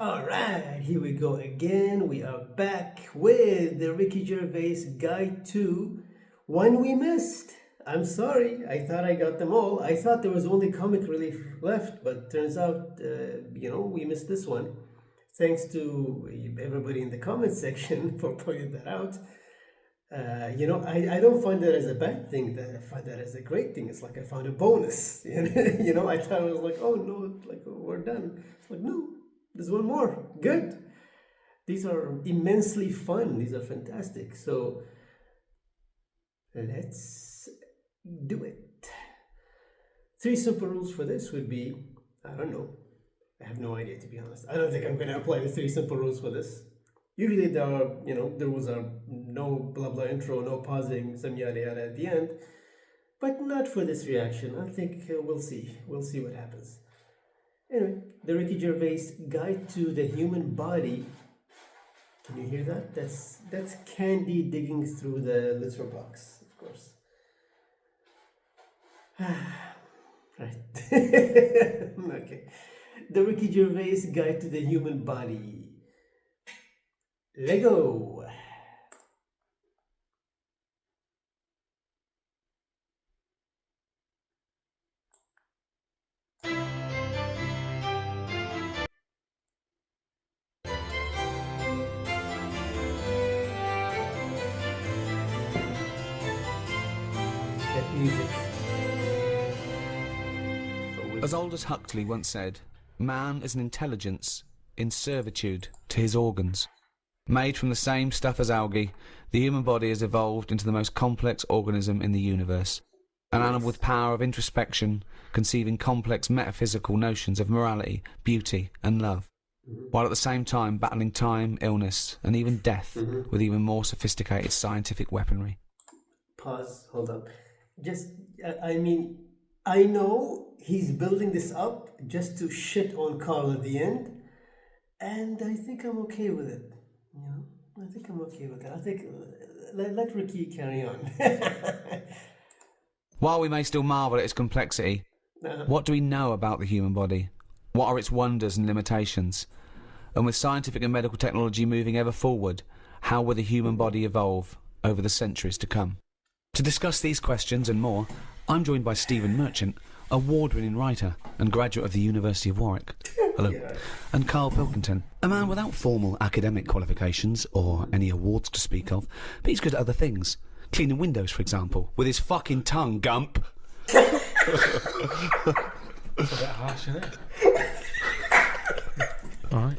Alright, here we go again. We are back with the Ricky Gervais Guide to One We Missed. I'm sorry, I thought I got them all. I thought there was only comic relief left, but turns out, we missed this one. Thanks to everybody in the comment section for pointing that out. I don't find that as a bad thing. I find that as a great thing. It's like I found a bonus. I thought it was like, oh no, like we're done. It's like, no, there's one more. Good. These are immensely fun. These are fantastic. So let's do it. 3 simple rules for this would be, I don't know. I have no idea, to be honest. I don't think I'm going to apply the 3 simple rules for this. Usually there are, the rules are no blah blah intro, no pausing, some yada yada at the end. But not for this reaction. I think we'll see. We'll see what happens. Anyway, the Ricky Gervais Guide to the Human Body. Can you hear that? That's Candy digging through the litter box, of course. Right. Okay. The Ricky Gervais Guide to the Human Body. Lego. That music. As Aldous Huxley once said, man is an intelligence in servitude to his organs. Made from the same stuff as algae, the human body has evolved into the most complex organism in the universe. An animal with power of introspection, conceiving complex metaphysical notions of morality, beauty and love, while at the same time battling time, illness and even death with even more sophisticated scientific weaponry. Pause, hold on. I know he's building this up just to shit on Karl at the end, and I think I'm okay with it. I think I'm okay with that. I think let Ricky carry on. While we may still marvel at its complexity, what do we know about the human body? What are its wonders and limitations? And with scientific and medical technology moving ever forward, how will the human body evolve over the centuries to come? To discuss these questions and more, I'm joined by Stephen Merchant, award-winning writer and graduate of the University of Warwick. Hello. Yeah. And Karl Pilkington, a man without formal academic qualifications or any awards to speak of, but he's good at other things. Cleaning windows, for example, with his fucking tongue, Gump. It's a bit harsh, isn't it? Alright.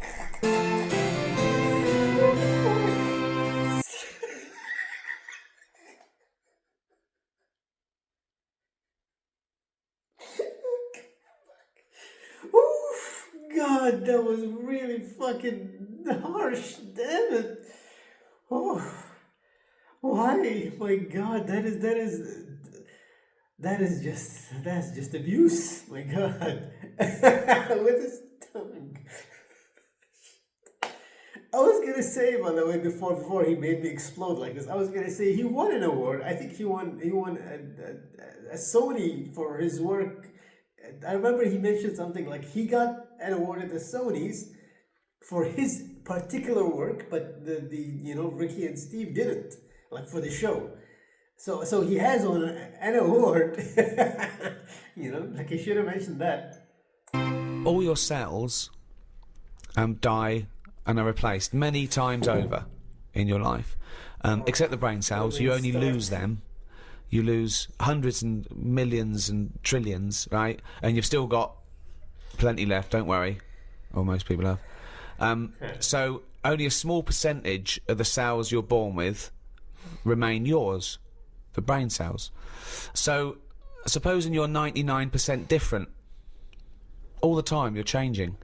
God, that was really fucking harsh. Damn it. Oh, why? My God, that's just abuse. My God, with his tongue. I was gonna say, by the way, before he made me explode like this, I was gonna say he won an award. I think he won a Sony for his work. I remember he mentioned something like he got an award at the Sonys for his particular work, but the Ricky and Steve didn't, like for the show. So he has won an award. Like he should have mentioned that. All your cells die and are replaced many times over in your life, except the brain cells. You only lose them. You lose hundreds and millions and trillions, right? And you've still got plenty left, don't worry. Or most people have. So only a small percentage of the cells you're born with remain yours, the brain cells. So supposing you're 99% different, all the time you're changing.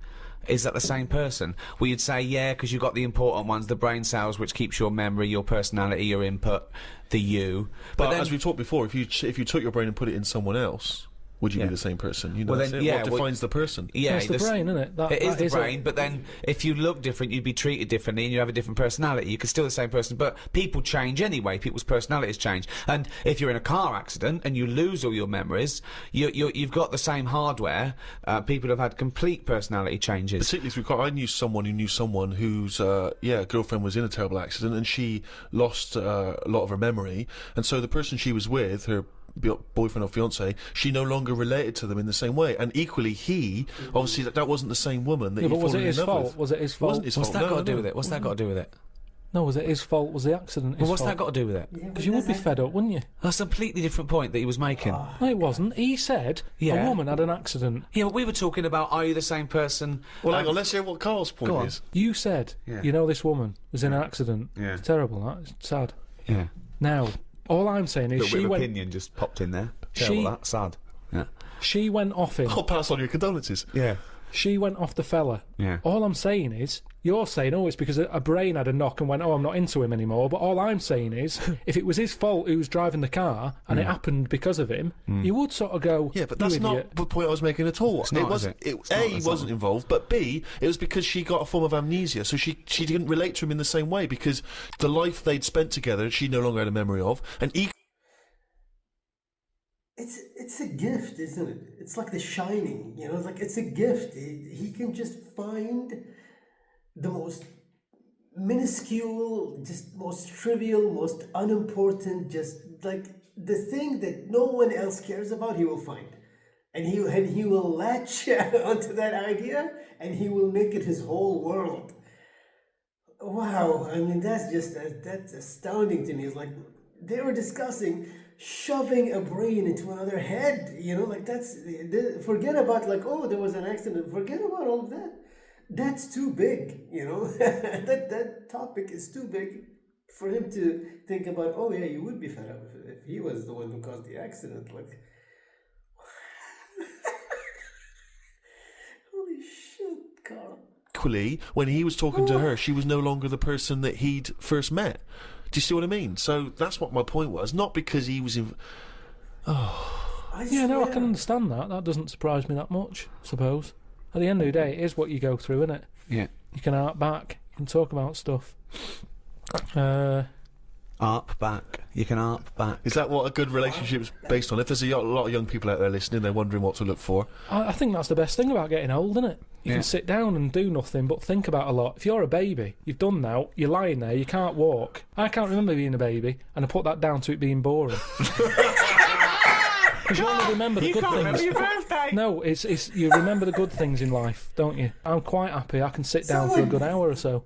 Is that the same person? Well, you'd say, yeah, because you've got the important ones, the brain cells, which keeps your memory, your personality, your input, the you. But then, as we talked before, if you took your brain and put it in someone else, would you Yeah. be the same person? You know, Well, that's then, it. yeah, What defines the person? Yeah, That's the brain, isn't it? It is the brain, but then if you look different, you'd be treated differently and you have a different personality. You could still the same person, but people change anyway. People's personalities change. And if you're in a car accident and you lose all your memories, you've got the same hardware. People have had complete personality changes. Particularly through car. I knew someone who knew someone whose girlfriend was in a terrible accident and she lost a lot of her memory, and so the person she was with, her boyfriend or fiance, she no longer related to them in the same way, and equally he obviously that wasn't the same woman that Yeah, he but was fallen it in his love fault? with. Was it his It fault? wasn't his What's fault. that No, got to do no. with it? What's that got to do with it? No, was it his fault? Was the accident his Well, what's fault? that got to do with it? Because you would be fed up, wouldn't you? That's a completely different point that he was making. No, it wasn't. He said Yeah. a woman had an accident. Yeah, but we were talking about, are you the same person? Well, hang on, let's hear what Carl's point Go on. is. You said, Yeah. you know, this woman was in an accident. Yeah. It's terrible, that. It's sad. Yeah. Now, all I'm saying is she went... opinion just popped in there. She- That sad. Yeah. She went off him. I'll pass on your condolences. Yeah. She went off the fella. Yeah. All I'm saying is, you're saying, oh, it's because a brain had a knock and went, oh, I'm not into him anymore. But all I'm saying is, if it was his fault who was driving the car and it happened because of him, you would sort of go, Yeah, but "You that's idiot." not the point I was making at all. not, it was is it? It's A, not, he it's wasn't not. involved, but B, it was because she got a form of amnesia, so she didn't relate to him in the same way because the life they'd spent together she no longer had a memory of, and It's a gift, isn't it? It's like The Shining, you know. It's like it's a gift. He can just find the most minuscule, just most trivial, most unimportant, just like the thing that no one else cares about. He will find, and he will latch onto that idea, and he will make it his whole world. Wow, I mean that's astounding to me. It's like they were discussing shoving a brain into another head, you know, like forget about like, oh, there was an accident, forget about all of that. That's too big, you know. that topic is too big for him to think about. Oh yeah, you would be fed up if he was the one who caused the accident, like holy shit, Carl. equally, when he was talking to her, she was no longer the person that he'd first met. Do you see what I mean? So that's what my point was. Not because he was in... Yeah, no, I can understand that. That doesn't surprise me that much, I suppose. At the end of the day, it is what you go through, isn't it? Yeah. You can hark back. You can talk about stuff. Arp back. You can arp back. Is that what a good relationship's based on? If there's a lot of young people out there listening, they're wondering what to look for. I think that's the best thing about getting old, isn't it? You Yeah. can sit down and do nothing but think about a lot. If you're a baby, you've done now, you're lying there, you can't walk. I can't remember being a baby, and I put that down to it being boring. Because you only remember the good things. birthday. No, it's you remember the good things in life, don't you? I'm quite happy. I can sit down for a good hour or so.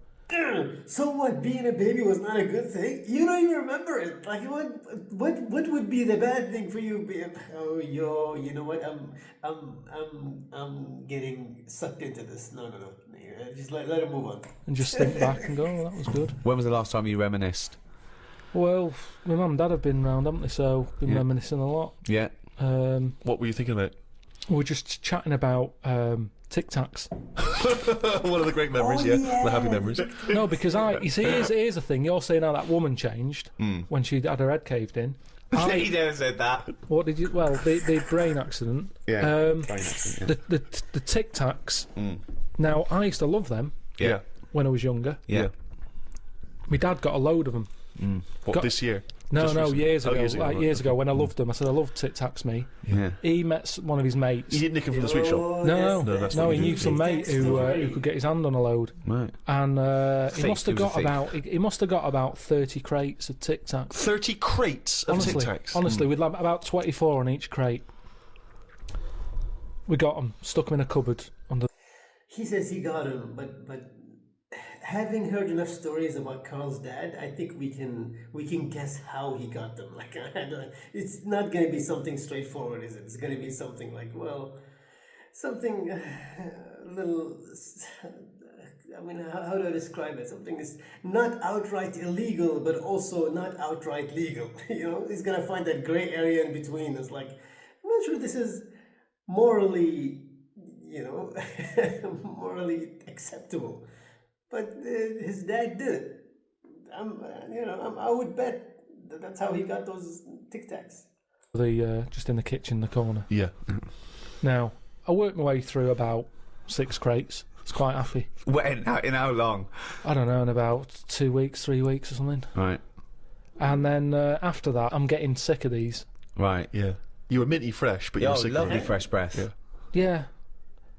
So what? Being a baby was not a good thing? You don't even remember it. Like what would be the bad thing for you? Oh, you know what? I'm getting sucked into this. No. Just let it move on. And just think back and go, oh, that was good. When was the last time you reminisced? Well, my mum and dad have been round, haven't they? So been Yeah. reminiscing a lot. Yeah. What were you thinking about? We were just chatting about Tic Tacs. One of the great memories, Oh, yeah. yeah. The happy memories. No, because you see, here's the thing. You're saying how that woman changed when she had her head caved in. He never said that. What did you? Well, the brain accident. Yeah. The Tic Tacs. Now, I used to love them Yeah. when I was younger. Yeah. My dad got a load of them. What, this year? No, Just recently? years Oh, ago. years ago, Like right, years okay. ago when I loved them. I said I loved Tic Tacs. Me. Yeah. He met one of his mates. You didn't nick him from the sweet shop? Oh, No, that's no, what he you knew do. some mate who could get his hand on a load, Right. and he Thief, must have he was got a thief. he must have got about 30 crates of Tic Tacs. 30 crates of Tic Tacs? Honestly, with like about 24 on each crate. We got them, stuck them in a cupboard under. He says he got him, but having heard enough stories about Carl's dad, I think we can guess how he got them. Like it's not going to be something straightforward, is it? It's going to be something like, well, something a little. I mean, how do I describe it? Something that's not outright illegal, but also not outright legal. You know, he's gonna find that gray area in between. It's like, I'm not sure this is morally, you know, morally acceptable. But his dad did it. I would bet that's how he got those Tic Tacs. just in the kitchen, the corner. Yeah. Now, I worked my way through about 6 crates. I was quite happy. In how long? I don't know, in about 2 weeks, 3 weeks or something. Right. And then after that, I'm getting sick of these. Right. Yeah. You were minty fresh, but you were sick of lovely it. fresh breath. Yeah. Yeah.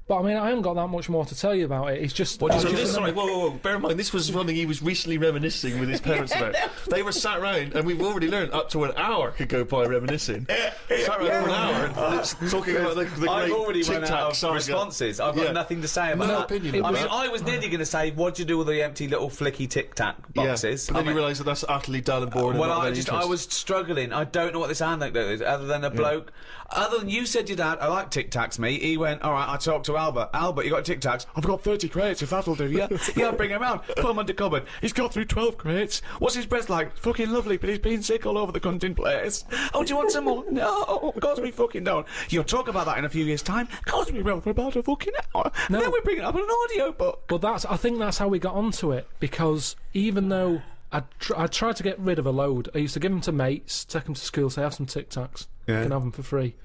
But I mean, I haven't got that much more to tell you about it. It's just... What do you So Just this, sorry, whoa. Bear in mind, this was something he was recently reminiscing with his parents about. They were sat round, and we've already learned up to an hour could go by reminiscing. Sat round for an hour, talking about the great I've already Tic run Tac out of saga. responses. I've got nothing to say about No that. opinion I on mean, that. I was nearly going to say, what do you do with the empty little flicky Tic Tac boxes? Yeah, but then you realise that that's utterly dull and boring. Well, and not I of any interest. was struggling. I don't know what this anecdote is, other than a bloke. Other than you said your dad, I like Tic Tacs, mate. He went, all right, I talked to Albert. Albert, you got Tic Tacs? I've got 30 crates, if that'll do, yeah? Yeah, bring him round. Put him under cupboard. He's got through 12 crates. What's his breath like? Fucking lovely, but he's been sick all over the cunting place. Oh, do you want some more? No, of course we fucking don't. You'll talk about that in a few years' time. Of course we will, for about a fucking hour. No. Then we bring it up in an audio book. But I think that's how we got onto it, because even though I tried to get rid of a load, I used to give them to mates, take them to school, say, have some Tic Tacs. Yeah. You can have them for free.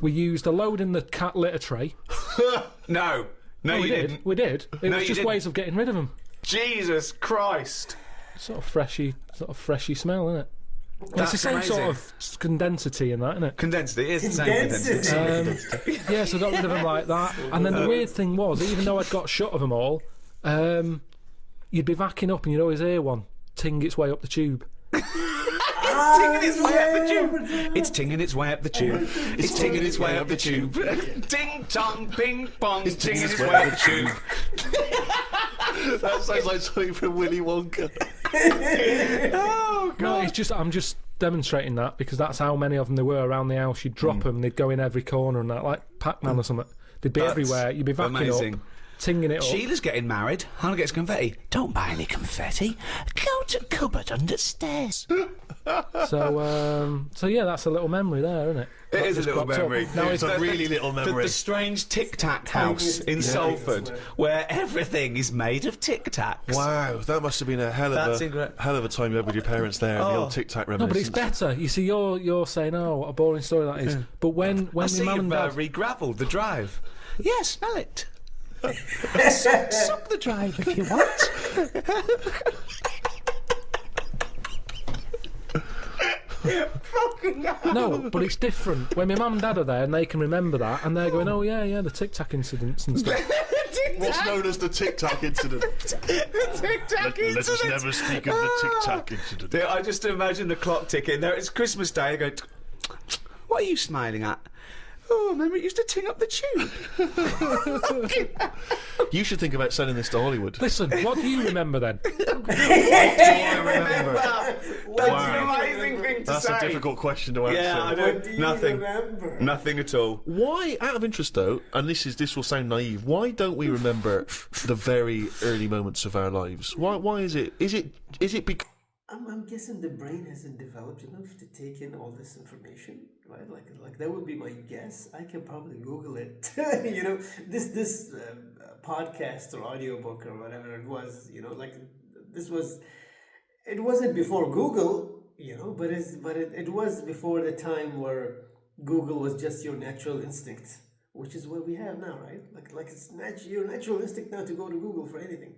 We used a load in the cat litter tray. No, you didn't. We did. It No, was you just didn't. ways of getting rid of them. Jesus Christ. Sort of freshy smell, isn't it? It's That's the same amazing. sort of condensity in that, isn't it? Condensity, it is the same condensity. Yeah, so I got rid of them like that. And then the weird thing was, even though I'd got shut of them all, you'd be backing up and you'd always hear one ting its way up the tube. Tinging its way up the tube. It's tinging its way up the tube. It's tinging its way up the tube. Ding dong, ping pong. It's tinging its way up the tube. That sounds like something from Willy Wonka. Oh No, God. it's just I'm just demonstrating that because that's how many of them there were around the house. You'd drop them, they'd go in every corner and that, like Pac-Man or something. They'd be That's everywhere. You'd be backing amazing. up, tinging it up. Sheila's getting married. Hannah gets confetti. Don't buy any confetti. Go to cupboard under stairs. So yeah, that's a little memory there, isn't it? It That is a just little cropped up. memory. Now It's a really little memory. The strange Tic Tac house in Salford, where everything is made of Tic Tacs. Wow, that must have been a hell That's of incredible. a time you had with your parents there. The old Tic Tac No, but it's reminiscence. better. You see, you're saying, oh, what a boring story that is. But when I my see mum you've and dad, re-gravelled the drive. Yeah, smell it. Suck the drive if you want. no, but it's different. When my mum and dad are there and they can remember that, and they're going, oh yeah, the Tic Tac incidents and stuff. What's known as the Tic Tac incident. The Tic Tac Let us incident. never speak of the Tic Tac incident. Yeah, I just imagine the clock ticking. There, it's Christmas Day. I go, what are you smiling at? Oh, remember it used to ting up the tube. You should think about selling this to Hollywood. Listen, what do you remember then? I remember. That's an amazing thing to That's say. a difficult question to answer. Yeah, I What don't. do you Nothing. remember? Nothing at all. Why, out of interest though, and this will sound naive, why don't we remember the very early moments of our lives? Why is it? Is it because I'm guessing the brain hasn't developed enough to take in all this information, right? Like that would be my guess. I can probably Google it. You know, this podcast or audiobook or whatever it was. You know, like this was. It wasn't before Google, you know, but it was before the time where Google was just your natural instinct, which is what we have now, right? Like it's your natural instinct now to go to Google for anything.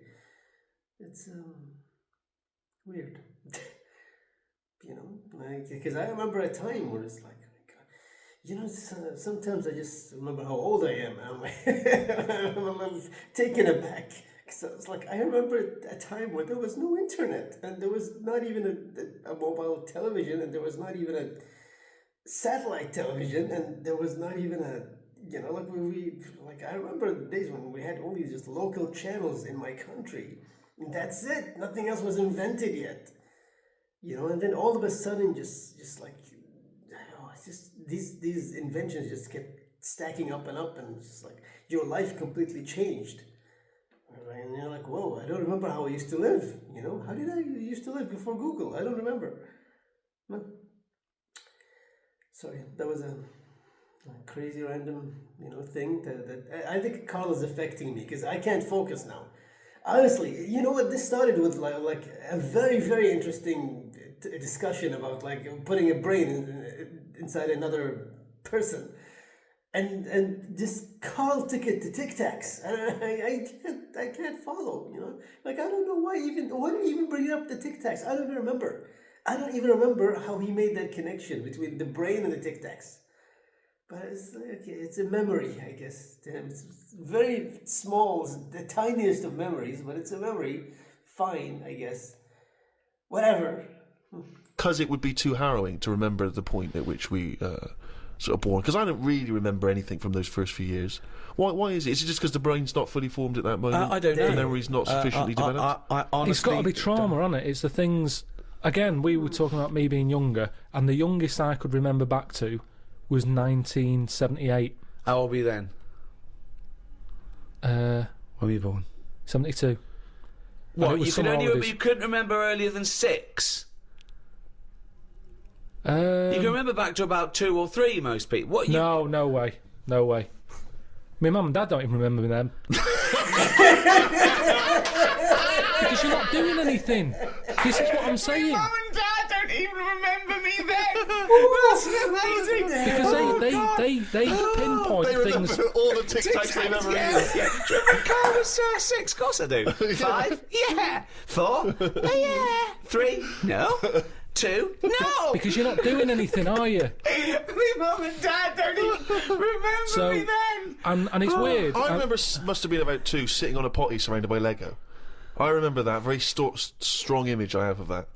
It's weird. You know, like, because I remember a time where it's like, you know, sometimes I just remember how old I am. I'm a little taken aback. So it's like, I remember a time when there was no internet and there was not even a mobile television and there was not even a satellite television and there was not even a, you know, like I remember the days when we had only just local channels in my country. And that's it. Nothing else was invented yet. You know, and then all of a sudden, just like, oh, it's just these inventions just kept stacking up and up, and it's just like your life completely changed. And you're like, whoa, I don't remember how I used to live. You know, how did I used to live before Google? I don't remember. No. Sorry, that was a crazy random, you know, thing that I think Karl is affecting me because I can't focus now. Honestly, you know what? This started with like a very, very interesting discussion about like putting a brain inside another person. And just call ticket to Tic Tacs. I can't follow, you know? Like, I don't know why do you even bring up the Tic Tacs? I don't even remember. I don't even remember how he made that connection between the brain and the Tic Tacs. But it's okay, it's a memory, I guess, to him. It's very small, the tiniest of memories, but it's a memory. Fine, I guess. Whatever. Because it would be too harrowing to remember the point at which we sort of born. Because I don't really remember anything from those first few years. Why is it? Is it just because the brain's not fully formed at that moment? I don't know. The memory's not sufficiently developed? I honestly It's got to be trauma, hasn't it? It's the things. Again, we were talking about me being younger, and the youngest I could remember back to was 1978. How old were you then? When were you born? 72. What, you couldn't remember earlier than 6? You can remember back to about 2 or 3, most people. What? No way. No way. My mum and dad don't even remember me then. Because you're not doing anything. This is what I'm saying. Mum and Dad don't even remember me then. That's amazing. Because they pinpoint They remember things. all the Tic Tacs they've ever Yeah, eaten. yeah. Do you remember Carl was 6? Of course I do. 5? Yeah. 4? Yeah. 3? No. 2? No. Because you're not doing anything, are you? My mum and Dad don't even remember me then. And it's weird. I remember must have been about 2 sitting on a potty surrounded by Lego. I remember that. Very strong image I have of that.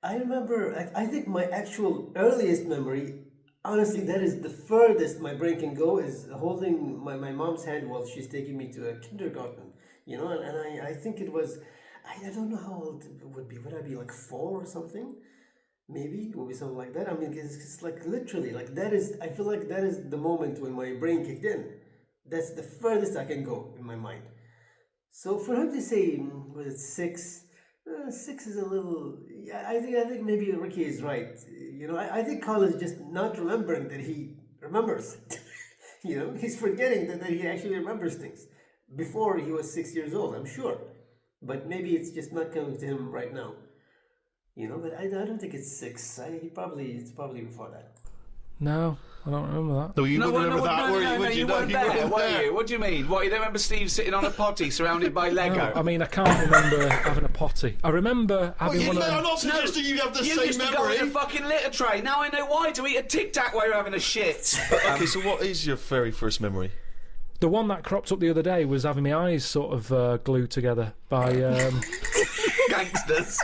I remember, I think my actual earliest memory, honestly, that is the furthest my brain can go, is holding my mom's hand while she's taking me to a kindergarten, you know, and I think it was, I don't know how old it would be. Would I be like 4 or something? Maybe it would be something like that. I mean, it's like literally, like that is, I feel like that is the moment when my brain kicked in. That's the furthest I can go in my mind. So for him to say, was it 6? 6 is a little. I think maybe Ricky is right. You know, I think Karl is just not remembering that he remembers. You know, he's forgetting that he actually remembers things before he was 6 years old. I'm sure, but maybe it's just not coming to him right now. You know, but I don't think it's 6. It's probably before that. No, I don't remember that. No, you wouldn't remember that, would you? You weren't there, were you? What do you mean? What, you don't remember Steve sitting on a potty surrounded by Lego? No, I mean, I can't remember having a potty. I remember having one of I'm them. not suggesting you have the You same used to memory. go in a fucking litter tray. Now I know why, to eat a Tic Tac while you're having a shit. Okay, so what is your very first memory? The one that cropped up the other day was having my eyes sort of glued together by. Gangsters.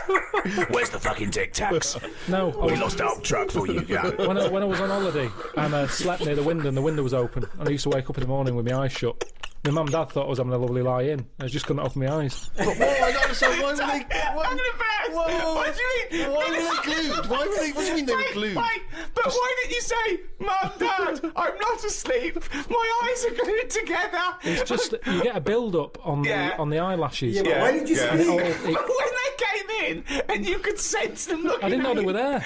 Where's the fucking Tic Tacs? No, We lost our truck for you guys. when I was on holiday and I slept near the window and the window was open and I used to wake up in the morning with my eyes shut. My mum and dad thought I was having a lovely lie in. I just couldn't open my eyes. Whoa, I don't understand. Why were they? I'm gonna burst. Whoa. What do you mean? Why were they glued? Why were they? What do you mean they were glued? Wait, but why didn't you say, Mum, Dad, I'm not asleep. My eyes are glued together. It's just that you get a build-up on the eyelashes. Yeah, but why did you speak? When they came in and you could sense them looking I didn't know at they you. were there.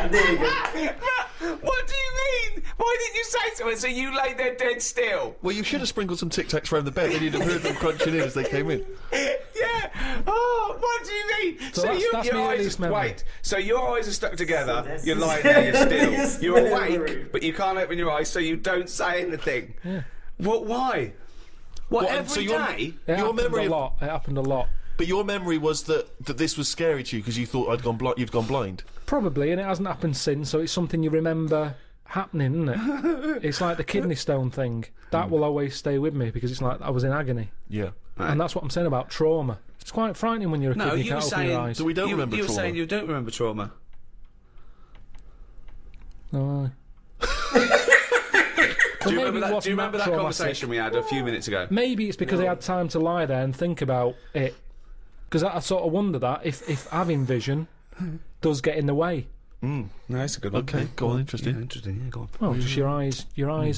There you go. But what do you mean? Why didn't you say so? So you lay there dead still? Well, you should have sprinkled some Tic Tacs around the bed, then you'd have heard them crunching in as they came in. Yeah. Oh, what do you mean? So that's your my eyes earliest memory. wait. So your eyes are stuck together. that's You're his lying there. You're earliest still. You're memory. awake, but you can't open your eyes, so you don't say anything. Yeah. What? Why? What? What, Every so your- day? It Your happened memory a of- lot. It happened a lot. But your memory was that this was scary to you because you thought you'd gone blind. Probably, and it hasn't happened since, so it's something you remember happening, isn't it? It's like the kidney stone thing. That will always stay with me because it's like I was in agony. Yeah. And that's what I'm saying about trauma. It's quite frightening when you're a kid No, and you you were can't open your saying. eyes. So we don't remember You were trauma. saying you don't remember trauma. No, Do you maybe remember it that? Do wasn't you remember that traumatic. conversation we had a few minutes ago? Maybe it's because I had time to lie there and think about it. Because I sort of wonder that if having vision does get in the way. No, that's a good one. Okay, go on, interesting. Yeah, interesting. Yeah, go on. Well, just your eyes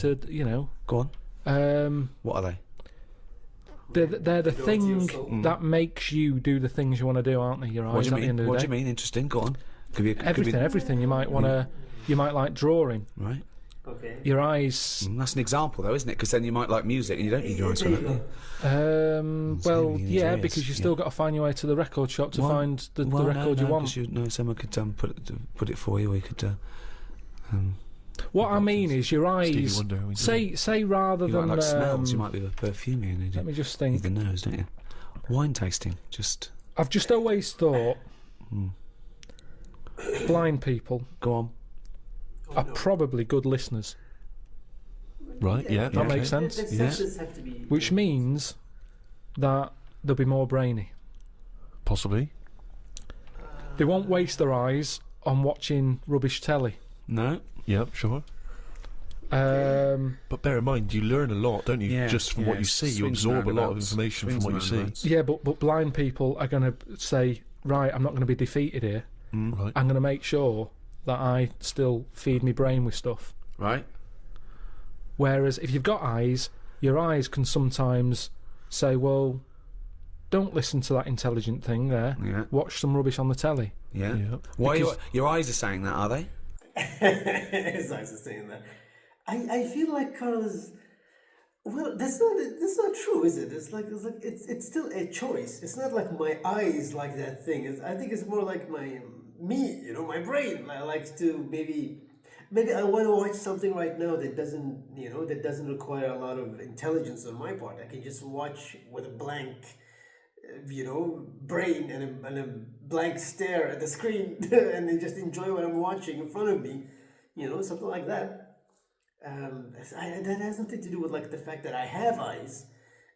are, you know. Go on. What are they? They're the Go to your thing soul. that makes you do the things you want to do, aren't they? Your eyes What do you at the end mean? of the What day. do you mean? Interesting. Go on. Everything you might want to. You might like drawing. Right. Okay. Your eyes. That's an example, though, isn't it? Because then you might like music and you don't need your eyes for There you that. go. Well, maybe yeah, it is, because you yeah. still got to find your way to the record shop to find the record you want. Someone could put it for you, or you could. What I mean is your Stevie eyes. Wonder, we do. Say rather You than might like smells. You might be a perfume. let me just Need think. the nose, don't you? Wine tasting, just I've just always thought blind people go on. are probably good listeners, Right, yeah. That makes sense. The Yeah. senses have to be. which means that they'll be more brainy. Possibly. They won't waste their eyes on watching rubbish telly. No. Yep, sure. But bear in mind, you learn a lot, don't you? Yeah, Just from what you see, you swings absorb a and lot of roundabouts. information from Swings what you and see. roundabouts. Yeah, but blind people are going to say, right, I'm not going to be defeated here. Right. I'm going to make sure that I still feed my brain with stuff. Right. Whereas if you've got eyes, your eyes can sometimes say, well, don't listen to that intelligent thing there. Yeah. Watch some rubbish on the telly. Yeah. Yeah. Why Because- your eyes are saying that? Are they? His eyes are saying that. I feel like Karl is. Well, that's not true, is it? It's still a choice. It's not like my eyes like that thing. I think it's more like my brain. I like to maybe I want to watch something right now that doesn't require a lot of intelligence on my part. I can just watch with a blank, brain and a blank stare at the screen and then just enjoy what I'm watching in front of me. Something like that. That has nothing to do with like the fact that I have eyes.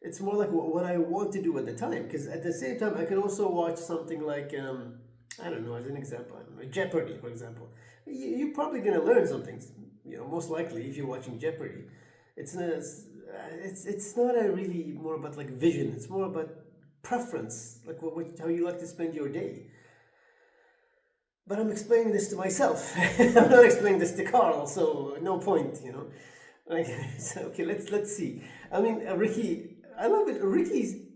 It's more like what I want to do at the time. Because at the same time, I can also watch something like I don't know, as an example, Jeopardy, for example. You're probably gonna learn something. Most likely if you're watching Jeopardy. It's not a really more about like vision. It's more about preference, like how you like to spend your day. But I'm explaining this to myself. I'm not explaining this to Karl, so no point, So, okay, let's see. I mean, Ricky, I love it. Ricky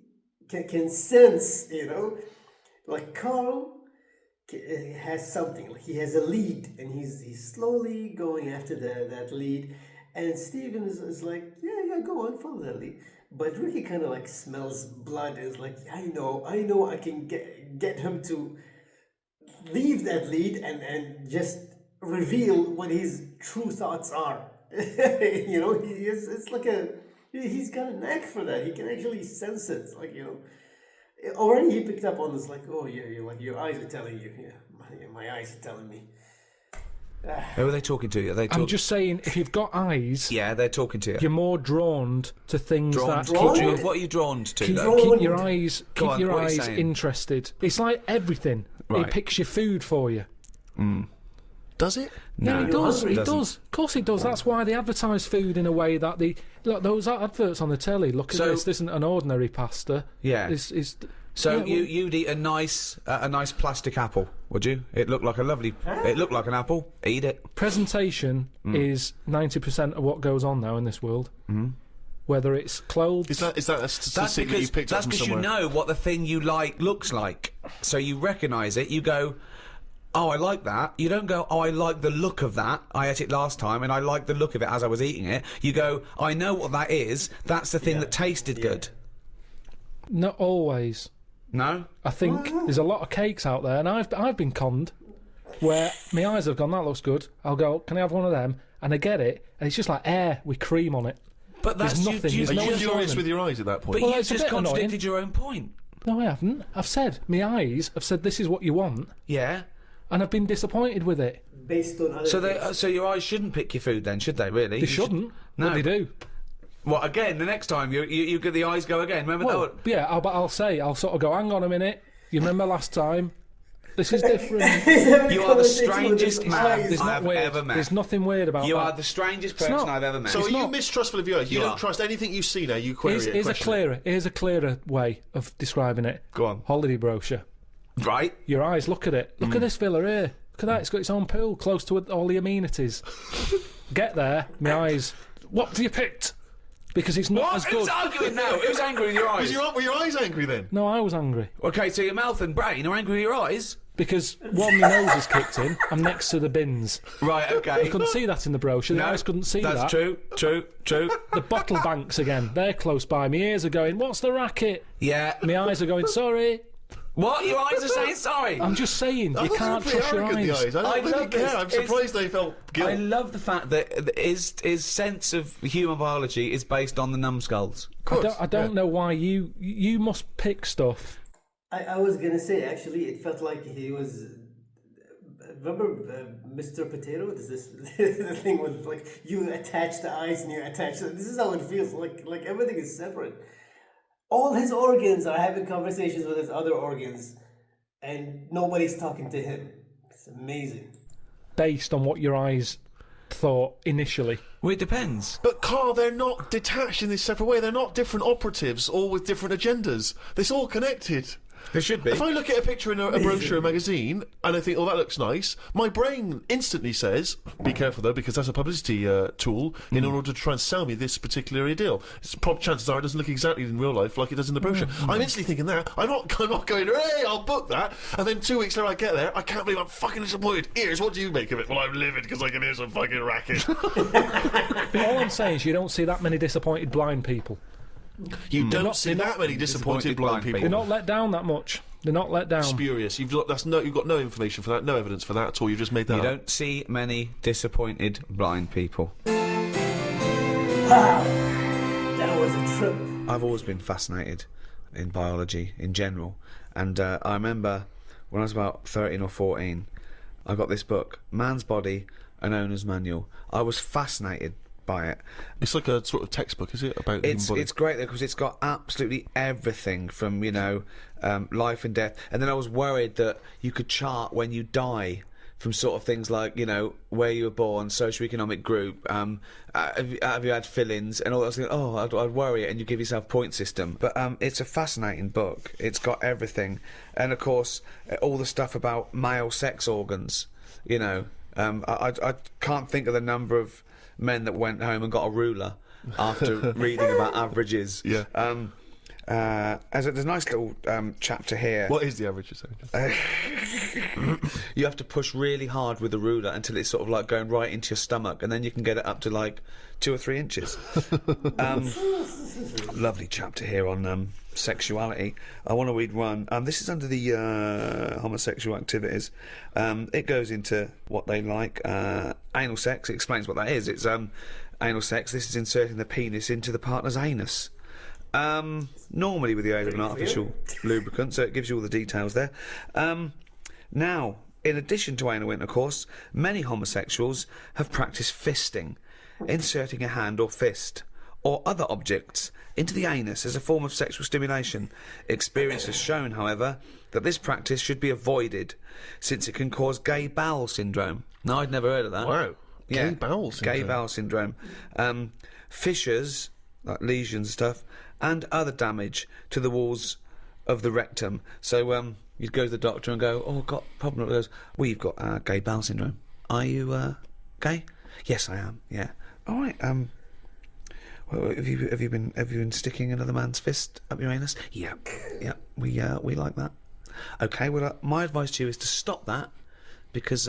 can sense, like Karl has something. Like he has a lead, and he's slowly going after that lead. And Steven is like, yeah, go on, follow that lead. But Ricky kind of like smells blood. And is like, I know, I can get him to leave that lead and just reveal what his true thoughts are. It's like he's got a knack for that. He can actually sense it. Like, already he picked up on this, like, oh yeah, you're like, your eyes are telling you. Yeah, my eyes are telling me. Who are they talking to? Are they I'm just saying, if you've got eyes, Yeah, they're talking to you. you're more drawn to things that Drawn? What are you drawn to? keep, Though? keep your eyes, Go keep on, your what are you eyes saying? interested. It's like everything. Right. It picks your food for you. Does it? No, Yeah, it does. it It doesn't. does. Of course, it does. That's why they advertise food in a way that look. Those adverts on the telly. Look at So- this. This isn't an ordinary pasta. Yeah. It's So yeah, you'd eat a nice plastic apple, would you? It looked like It looked like an apple. Eat it. presentation is 90% of what goes on now in this world. Whether it's clothes, Is that a That's statistic that you picked up from because you somewhere? know what the thing you like looks like. So you recognise it. You go, oh, I like that. You don't go, oh, I like the look of that. I ate it last time and I like the look of it as I was eating it. You go, I know what that is. That's the thing that tasted good. not always. No? I think there's a lot of cakes out there, and I've been conned where my eyes have gone, that looks good. I'll go, can I have one of them? And I get it, and it's just like air with cream on it. But that's There's nothing. Are There's no you furious enjoyment. with your eyes at that point? But Well, you it's a just bit annoying. contradicted your own point. No, I haven't. I've said, my eyes have said this is what you want, Yeah. and I've been disappointed with it. Based on other things. So your eyes shouldn't pick your food then, should they? Really? They shouldn't, No. but they do. What again? The next time you get the eyes go again. Remember Well, that? yeah, I'll sort of go, hang on a minute. You remember last time? This is different. You are the strangest man There's I not have weird. ever met. There's nothing weird about You that. are the strangest person not. I've ever met. So are you not. mistrustful of your eyes? You You don't are. trust anything you see now. You query it. question it. Here's a clearer way of describing it. Go on. Holiday brochure. Right? Your eyes, look at it. Look at this villa here. Look at that. It's got its own pool close to all the amenities. Get there, my eyes. What have you picked? Because it's not as What? good. Who's arguing now? Who's angry with your eyes? Were your eyes angry then? No, I was angry. Okay, so your mouth and brain are angry with your eyes? Because one, my nose is kicked in. I'm next to the bins. Right, okay. You couldn't see that in the brochure. The eyes couldn't see that. That's true. The bottle banks again. They're close by. My ears are going, what's the racket? Yeah. My eyes are going, sorry. What? Your eyes are saying sorry? I'm just saying, you can't trust your eyes. I I don't really love care. this. I'm surprised they felt guilt. I love the fact that his sense of human biology is based on the numbskulls. I don't know why you must pick stuff. I was gonna say, actually, it felt like he was. Remember Mr. Potato? This the thing with, like, you attach the eyes and you attach. This is how it feels. Like everything is separate. All his organs are having conversations with his other organs, and nobody's talking to him. It's amazing. Based on what your eyes thought initially. Well, it depends. But Carl, they're not detached in this separate way. They're not different operatives, all with different agendas. It's all connected. There should be. If I look at a picture in a brochure, a magazine, and I think, oh, that looks nice, my brain instantly says, be careful though, because that's a publicity tool in order to try and sell me this particular deal. Chances are it doesn't look exactly in real life like it does in the brochure. I'm instantly thinking that. I'm not going, hey, I'll book that. And then 2 weeks later I get there, I can't believe I'm fucking disappointed. Ears, what do you make of it? Well, I'm livid because I can hear some fucking racket. All I'm saying is you don't see that many disappointed blind people. You don't see that many disappointed blind people. They're not let down that much. They're not let down. Spurious. You've got no information for that, no evidence for that at all. You've just made that You up. don't see many disappointed blind people. Wow, that was a trip. I've always been fascinated in biology in general, and I remember when I was about 13 or 14, I got this book, Man's Body, an Owner's Manual. I was fascinated by it. It's like a sort of textbook, is it? About the human body? It's great though because it's got absolutely everything from life and death, and then I was worried that you could chart when you die from sort of things like where you were born, socioeconomic group, have you had fill-ins and all that. I was thinking, I'd worry it, and you give yourself a point system. But it's a fascinating book. It's got everything, and of course all the stuff about male sex organs. I can't think of the number of men that went home and got a ruler after reading about averages. Yeah. There's a nice little chapter here. What is the average? You have to push really hard with the ruler until it's sort of like going right into your stomach, and then you can get it up to like 2 or 3 inches. Lovely chapter here on sexuality. I want to read one. This is under the homosexual activities. It goes into what they like. Anal sex. It explains what that is. It's anal sex. This is inserting the penis into the partner's anus. Normally with the aid of an artificial lubricant, so it gives you all the details there. Now, in addition to anal intercourse, many homosexuals have practiced fisting, inserting a hand or fist or other objects into the anus as a form of sexual stimulation. Experience has shown, however, that this practice should be avoided, since it can cause gay bowel syndrome. Now, I'd never heard of that. Wow. Yeah, Gay bowel syndrome. Gay bowel syndrome. Fissures, like lesions and stuff, and other damage to the walls of the rectum. So you'd go to the doctor and go, "Oh, I've got a problem." It goes, "Well, you've got gay bowel syndrome. Are you gay?" "Yes, I am." "Yeah." "All right. Well, have you been sticking another man's fist up your anus?" "Yeah. Yeah. We like that." "Okay. Well, my advice to you is to stop that because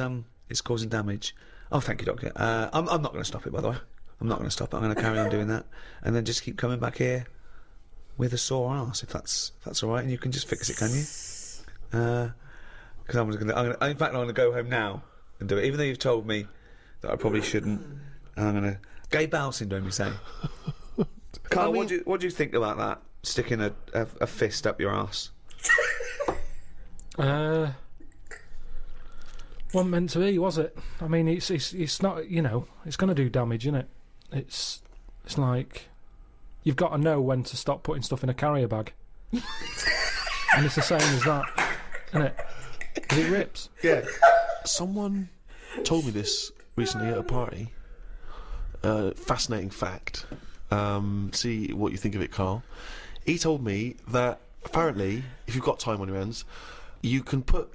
it's causing damage." "Oh, thank you, doctor. I'm not going to stop it, by the way. I'm not going to stop it. I'm going to carry on doing that, and then just keep coming back here with a sore arse, if that's all right, and you can just fix it, can you?" Because in fact, I'm going to go home now and do it, even though you've told me that I probably shouldn't. And I'm going to gay bowel syndrome, you say? Carl, what do you think about that? Sticking a fist up your arse? Wasn't meant to be, was it? I mean, it's not. It's going to do damage, isn't it? It's like you've got to know when to stop putting stuff in a carrier bag, and it's the same as that, isn't it? 'Cause it rips. Yeah. Someone told me this recently at a party. Fascinating fact. See what you think of it, Carl. He told me that apparently, if you've got time on your hands, you can put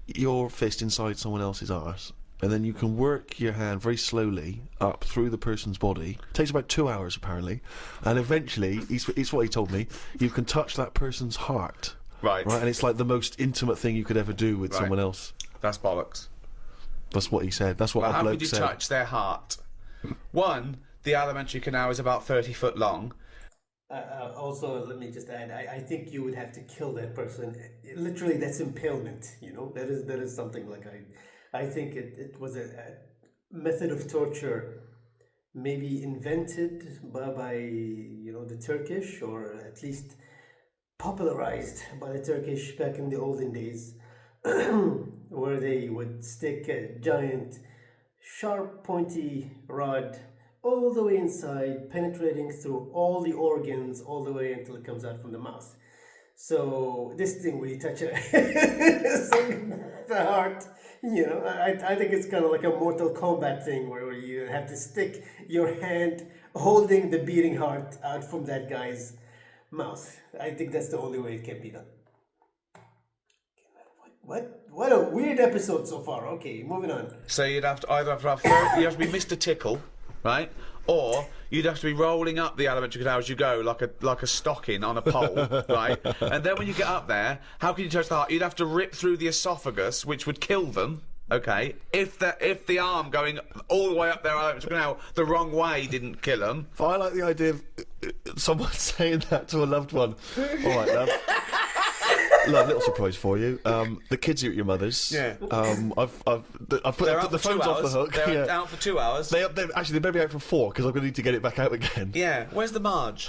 your fist inside someone else's arse, and then you can work your hand very slowly up through the person's body. It takes about 2 hours apparently, and eventually, it's what he told me, you can touch that person's heart Right. Right, and it's like the most intimate thing you could ever do with Right. someone else. That's bollocks. That's what he said. That's what Well, our how bloke could you said. touch their heart? One, the alimentary canal is about 30 foot long. Also, let me just add. I think you would have to kill that person. Literally, that's impalement. You know, that is something like I think it was a method of torture, maybe invented by the Turkish, or at least popularized by the Turkish back in the olden days, where they would stick a giant, sharp, pointy rod all the way inside, penetrating through all the organs, all the way until it comes out from the mouth. So this thing where you touch it, the heart, I think it's kind of like a Mortal Kombat thing where you have to stick your hand holding the beating heart out from that guy's mouth. I think that's the only way it can be done. What a weird episode so far. Okay, moving on. So you'd have to either have you have to be Mr. Tickle, right? Or you'd have to be rolling up the alimentary canal as you go, like a stocking on a pole, right? And then when you get up there, how can you touch the heart? You'd have to rip through the esophagus, which would kill them. Okay, if the arm going all the way up there alimentary canal the wrong way didn't kill them. But I like the idea of someone saying that to a loved one. All right, love. Love, little surprise for you. The kids are at your mother's. Yeah. I've put the phones off the hook. They're out for 2 hours. They better be out for 4 because I'm going to need to get it back out again. Yeah. Where's the Marge?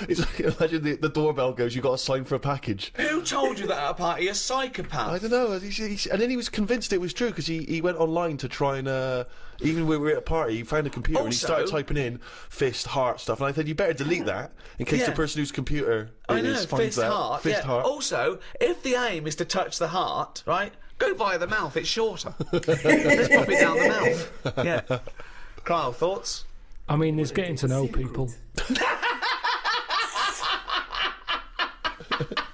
It's like, imagine the doorbell goes. You got to sign for a package. Who told you that at a party? A psychopath. I don't know. And then he was convinced it was true because he went online to try and. Even when we were at a party, he found a computer and he started typing in fist, heart stuff. And I said, you better delete that in case the person whose computer finds fist, that. heart. Fist, heart. Also, if the aim is to touch the heart, right, go via the mouth. It's shorter. Just pop it down the mouth. Yeah. Kyle, thoughts? I mean, it's getting to know people.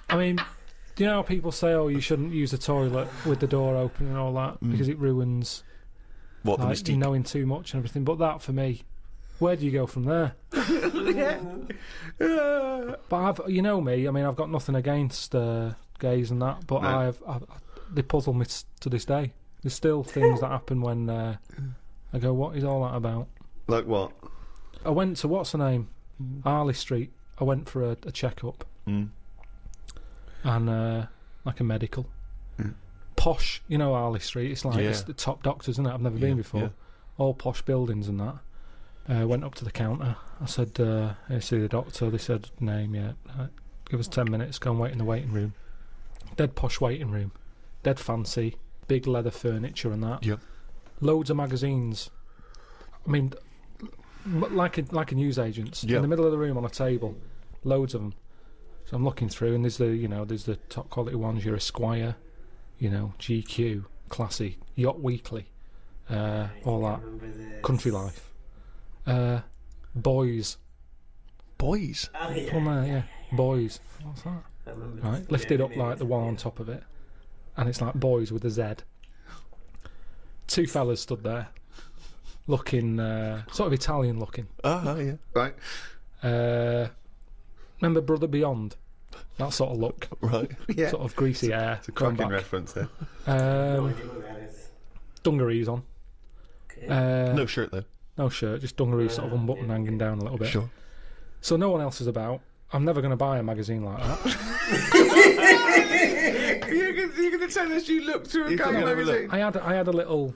I mean, do you know how people say, oh, you shouldn't use the toilet with the door open and all that because it ruins... What, the like, mystique? you knowing too much and everything, but that for me, where do you go from there? But you know me. I mean, I've got nothing against gays and that, but No. they puzzle me to this day. There's still things that happen when I go, what is all that about? Like what? I went to what's the name, Harley Street. I went for a checkup, and like a medical. Posh, Harley Street. It's like it's the top doctors, isn't it? I've never been before. Yeah. All posh buildings and that. Went up to the counter. I said, "I see the doctor." They said, "Name, yeah." Give us 10 minutes. Go and wait in the waiting room. Dead posh waiting room. Dead fancy. Big leather furniture and that. Yep. Loads of magazines. I mean, like a newsagent's. Yep. In the middle of the room on a table. Loads of them. So I'm looking through, and there's the top quality ones. Your Esquire. GQ, Classy, Yacht Weekly, all that, Country Life, Boys. Boys? Oh, yeah. From there, yeah, Boys. What's that? I remember Right, lifted up like the one on top of it, and it's like Boys with a Z. Two fellas stood there, looking sort of Italian looking. Yeah. Right. Remember Brother Beyond? That sort of look. Right. Yeah. Sort of greasy hair. It's a cracking reference there. No idea what that is. Dungarees on. Okay. No shirt though. No shirt, just dungarees sort of unbuttoned, hanging down a little bit. Sure. So no one else is about. I'm never going to buy a magazine like that. You're going to tell us you looked through a You gay can have a magazine? I had a little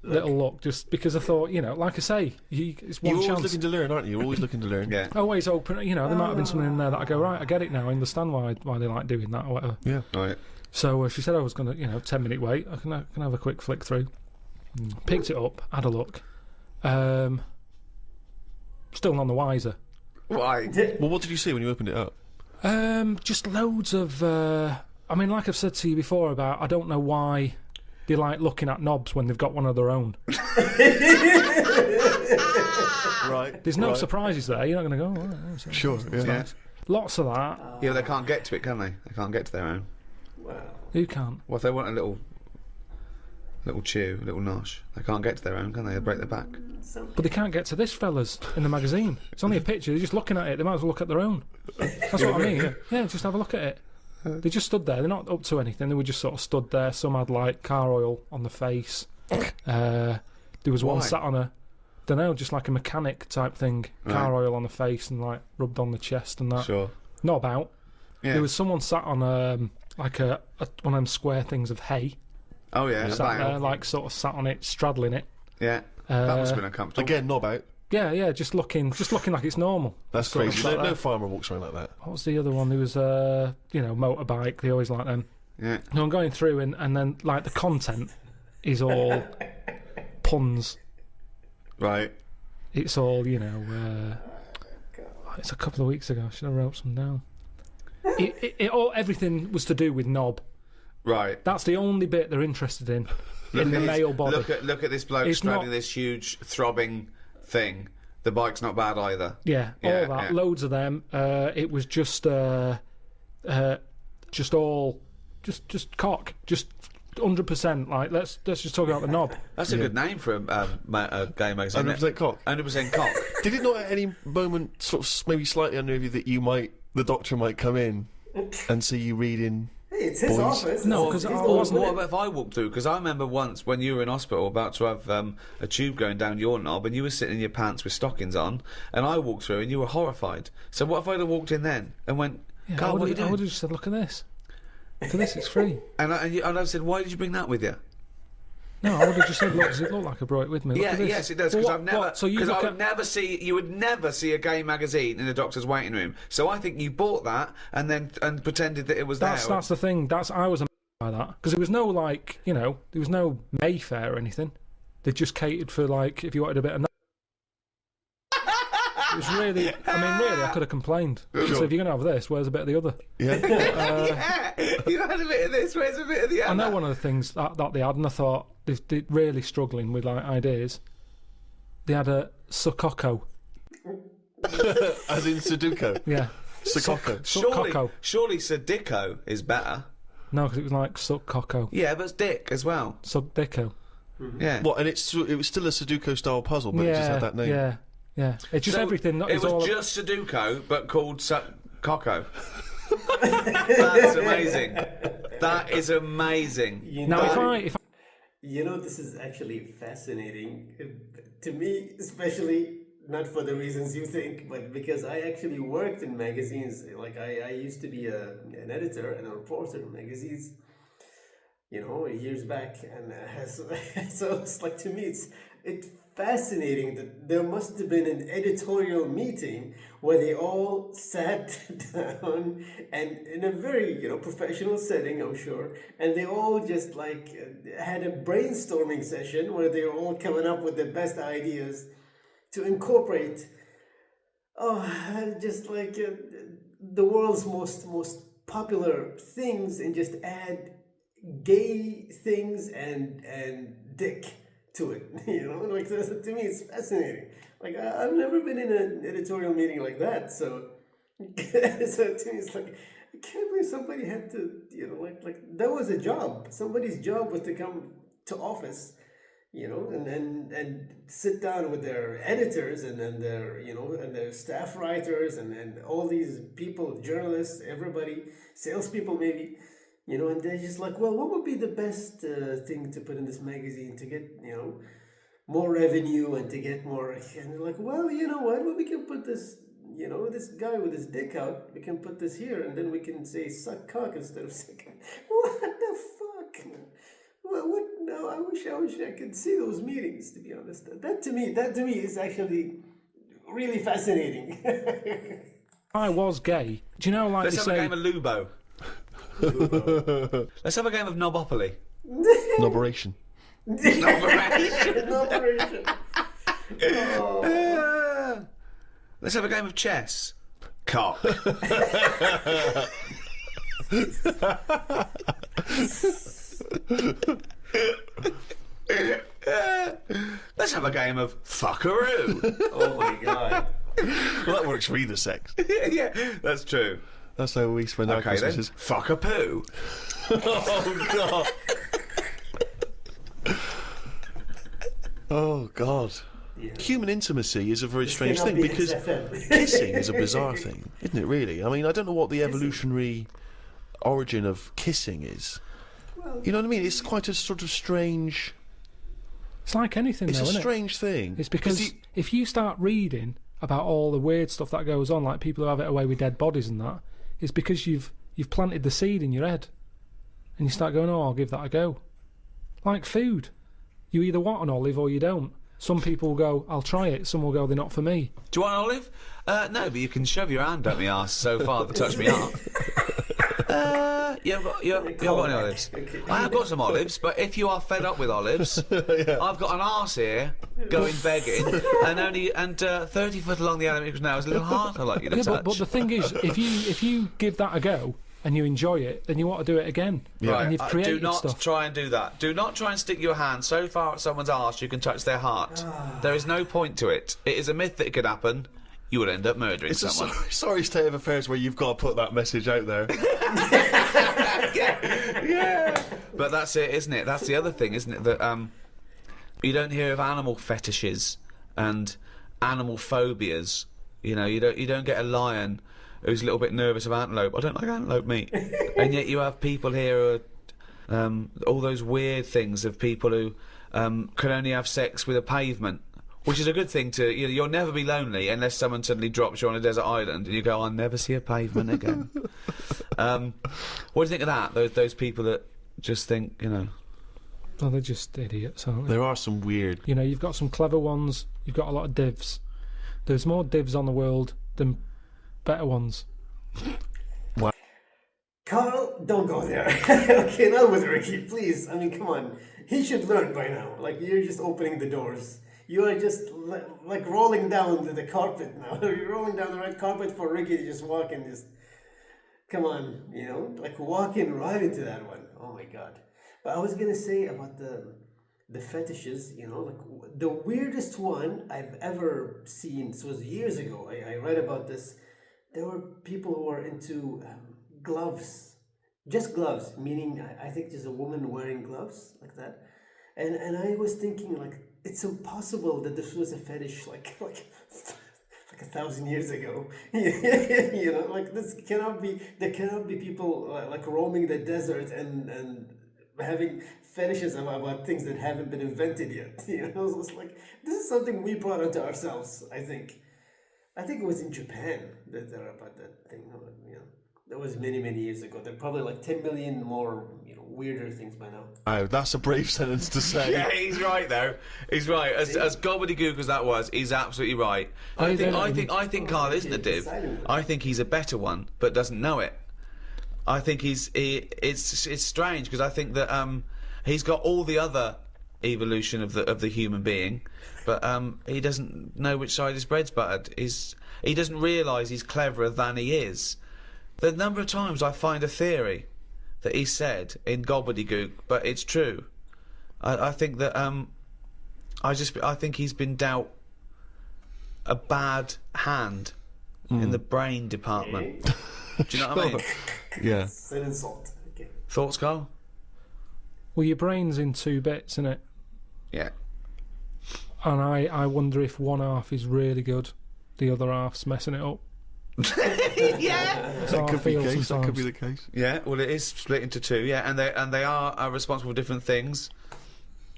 look just because I thought, like I say, it's one You're chance. always looking to learn, aren't you? You're always looking to learn. Yeah. Always open. There might have been something in there that I go, right, I get it now. I understand why they like doing that or whatever. Yeah. Right. So she said I was going to, 10-minute wait. I can have a quick flick through. Picked it up, had a look. Still none the wiser. Why? Well, what did you see when you opened it up? Just loads of. I mean, like I've said to you before about, I don't know why they like looking at knobs when they've got one of their own. Right. There's no surprises there. You're not going to go. Oh, that's Sure. Yeah. Yeah. Lots of that. Yeah, they can't get to it, can they? They can't get to their own. Wow. Who can't? Well, if they want a little chew, a little nosh, they can't get to their own, can they? They'll break their back. But they can't get to this fella's in the magazine. It's only a picture. They're just looking at it. They might as well look at their own. That's what I mean. Yeah, just have a look at it. They just stood there. They're not up to anything. They were just sort of stood there. Some had like car oil on the face. There was one Why? sat on a, don't know, just like a mechanic type thing. Car oil on the face and like rubbed on the chest and that. Sure. Not about. Yeah. There was someone sat on like one of them square things of hay. Oh yeah. a Sat bale. there, like sort of sat on it, straddling it. Yeah. That must have been uncomfortable. Again, not about. Yeah, just looking like it's normal. That's Sort of crazy. sat No there. farmer walks around like that. What was the other one? There was motorbike. They always like them. Yeah. No, I'm going through and then like the content is all puns. Right. It's all it's a couple of weeks ago. I should have wrote some down. Everything was to do with knob. Right. That's the only bit they're interested in the male body. Look at this bloke It's straddling not- this huge throbbing thing. The bike's not bad either. Yeah, Yeah, all that, yeah. loads of them. It was just cock, just 100%. Like let's just talk about the knob. That's a good name for a gay magazine. 100% cock. 100% cock. Did it not at any moment sort of maybe slightly unnerve you that the doctor might come in and see you reading? Hey, it's his Boys. office. No, It's- 'cause he's I the wasn't- one What with if I walked through? Because I remember once when you were in hospital about to have a tube going down your knob and you were sitting in your pants with stockings on and I walked through and you were horrified. So what if I'd have walked in then and went, Yeah, Carl, what are you I doing? would have just said, look at this. For this, it's free. And I said, why did you bring that with you? No, I would have just said, look, does it look like I brought it with me? Look Yeah, at this. yes, it does. Well, Because what- I've never, what? So you because look I at, would never see, you would never see a gay magazine in a doctor's waiting room. So I think you bought that and pretended that it was that's there. the thing. I was amazed by that because there was no like there was no Mayfair or anything. They just catered for like if you wanted a bit of. It was really. I mean, really, I could have complained. So if you're gonna have this, where's a bit of the other? Yeah. Yeah, you had a bit of this. Where's a bit of the other? I know one of the things that they had, and I thought they're really struggling with like ideas. They had a Sukoko. As in Sudoku. Yeah. Sukoko. Sukoko. Surely Sadico is better. No, because it was like Sukoko. Yeah, but it's Dick as well. Sukdeko. Yeah. What? And it was still a Sudoku style puzzle, but it just had that name. Yeah. It's just So everything. It It's was all just Sudoku, but called Coco. That's amazing. That is amazing. You now. know, If I You know, this is actually fascinating to me, especially not for the reasons you think, but because I actually worked in magazines. Like I used to be an editor and a reporter in magazines, years back, and so it's like to me, it's fascinating that there must have been an editorial meeting where they all sat down and in a very professional setting, I'm sure, and they all just like had a brainstorming session where they were all coming up with the best ideas to incorporate just like the world's most popular things and just add gay things and dick to it. Like to me it's fascinating. Like I've never been in an editorial meeting like that, so so to me it's like I can't believe somebody had to like that was a job. Somebody's job was to come to office, and sit down with their editors and then their and their staff writers and all these people, journalists, everybody, salespeople maybe. And they're just like, well, what would be the best thing to put in this magazine to get, more revenue and to get more? And they're like, well, you know what? Well, we can put this, this guy with his dick out, we can put this here, and then we can say suck cock instead of suck. What the fuck? What? No, I wish I could see those meetings. To be honest, that to me is actually really fascinating. I was gay, do you know like Let's they have say? a game of Lubo. Let's have a game of Knobopoly. Operation. An operation. Oh. Let's have a game of chess. Cock. Let's have a game of fuckaroo. Oh my god. Well, that works for either sex. Yeah, that's true. That's how we spend our Okay then, Christmases. fuck a poo. Oh god. Oh god. Yeah. Human intimacy is a very This strange cannot thing be because XFM. kissing is a bizarre thing, isn't it? Really. I mean, I don't know what the evolutionary origin of kissing is. You know what I mean? It's quite a sort of strange... It's like anything, It's though, a isn't strange thing. It's because if you start reading about all the weird stuff that goes on, like people who have it away with dead bodies and that, it's because you've planted the seed in your head, and you start going, oh, I'll give that a go. Like food, you either want an olive or you don't. Some people will go, I'll try it. Some will go, they're not for me. Do you want an olive? No, but you can shove your hand up my arse so far to touch me up. You haven't got any olives. Okay. I have got some olives, but if you are fed up with olives, I've got an arse here going begging, and 30 foot along the animated now is a little heart I'd like you to touch. But the thing is, if you give that a go and you enjoy it, then you want to do it again. Right, And you've created do not stuff. try and do that. Do not try and stick your hand so far at someone's arse you can touch their heart. There is no point to it. It is a myth that it could happen. You would end up murdering It's someone. a sorry state of affairs where you've got to put that message out there. Yeah. But that's it, isn't it? That's the other thing, isn't it? That you don't hear of animal fetishes and animal phobias. You know, you don't get a lion who's a little bit nervous of antelope. I don't like antelope meat. And yet you have people here who are all those weird things of people who can only have sex with a pavement. Which is a good thing to... You'll never be lonely unless someone suddenly drops you on a desert island and you go, I'll never see a pavement again. What do you think of that? Those people that just think, you know... Oh, they're just idiots, aren't they? There are some weird... You know, you've got some clever ones, you've got a lot of divs. There's more divs on the world than better ones. Carl, don't go there. Okay, not with Ricky, please. I mean, come on. He should learn by now. Like, you're just opening the doors. You are just like rolling down the carpet now. You're rolling down the red carpet for Ricky to just walk and just... Come on, you know? Like, walking right into that one. Oh, my God. But I was going to say about the fetishes, you know, like, the weirdest one I've ever seen, this was years ago, I read about this. There were people who were into gloves. Just gloves, meaning I think there's a woman wearing gloves like that. And I was thinking, like, it's impossible that this was a fetish like 1,000 years ago. You know, like, this cannot be. There cannot be people like roaming the desert and having fetishes about things that haven't been invented yet. You know, so it's like, this is something we brought onto ourselves. I think it was in Japan that they're about that thing. You know, that was many years ago. There are probably like 10 million more, you know, weirder things by now. Oh, that's a brave sentence to say. Yeah, he's right though. He's right. As gobbledygook as that was, he's absolutely right. I think Karl isn't a div. I think he's a better one, but doesn't know it. I think it's strange because I think that he's got all the other evolution of the human being, but he doesn't know which side his bread's buttered. He doesn't realise he's cleverer than he is. The number of times I find a theory that he said in gobbledygook, but it's true. I think that I think he's been dealt a bad hand in the brain department. Do you know what I mean? Yeah. It's an insult. Okay. Thoughts, Karl? Well, your brain's in two bits, isn't it? Yeah. And I wonder if one half is really good, the other half's messing it up. Yeah. That's how I feel That sometimes. could be the case. Yeah. Well, it is split into two. Yeah, and they are responsible for different things.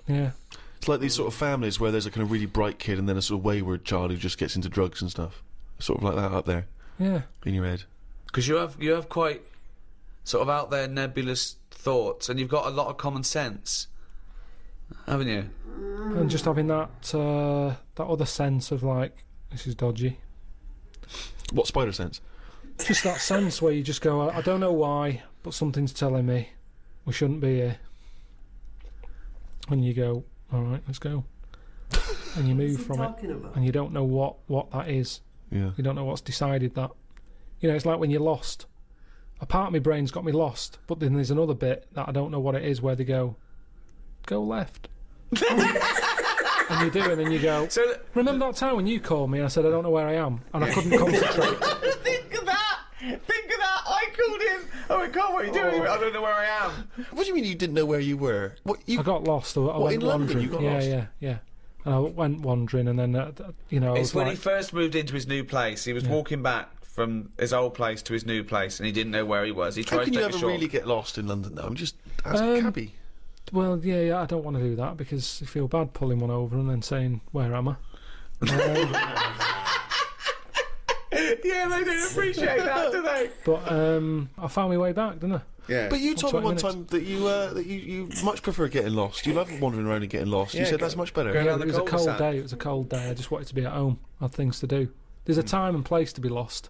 Yeah. It's like these sort of families where there's a kind of really bright kid and then a sort of wayward child who just gets into drugs and stuff. Sort of like that up there Yeah. in your head. Because you have quite sort of out there nebulous thoughts, and you've got a lot of common sense, haven't you? And just having that other sense of, like, this is dodgy. What spider sense? Just that sense where you just go, I don't know why, but something's telling me we shouldn't be here. And you go, all right, let's go. And you move from it, and you don't know what that is. Yeah. You don't know what's decided that. You know, it's like when you're lost. A part of my brain's got me lost, but then there's another bit that I don't know what it is, where they go left. And you do, and then you go, So remember that time when you called me and I said I don't know where I am, and I couldn't concentrate? think of that. I called him. I went, Karl, what are you doing? I don't know where I am. What do you mean you didn't know where you were? What you? I got lost. I went in London wandering. you got lost? Yeah. And I went wandering, and then you know, I It's was when like, he first moved into his new place. He was walking back from his old place to his new place, and he didn't know where he was. He How tried can to you take a ever short. really get lost in London now? I'm just ask a cabbie. Well, yeah, I don't want to do that because I feel bad pulling one over and then saying, "Where am I?" Yeah, they don't appreciate that, do they? But I found my way back, didn't I? Yeah. But you told me 20 one minutes. time that you much prefer getting lost. You love wandering around and getting lost. You Yeah, said that's much better. go down It the was a cold cul-de-sac. day. It was a cold day. I just wanted to be at home. I had things to do. There's a time and place to be lost.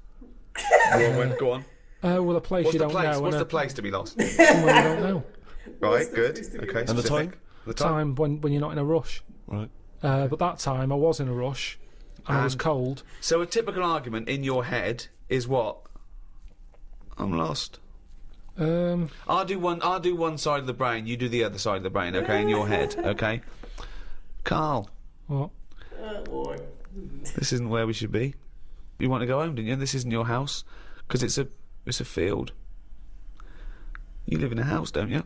Go on. Well, a place What's you the don't place? know. What's and the place to be lost? somewhere you don't know. Right, good. Okay, And the specific. time? The time. Time when you're not in a rush. Right. But that time I was in a rush. And I was And- cold. So a typical argument in your head is what? I'm lost. I'll do one side of the brain, you do the other side of the brain, okay, in your head, okay? Carl, What? this isn't where we should be. You want to go home, didn't you? This isn't your house, because it's a field. You live in a house, don't you?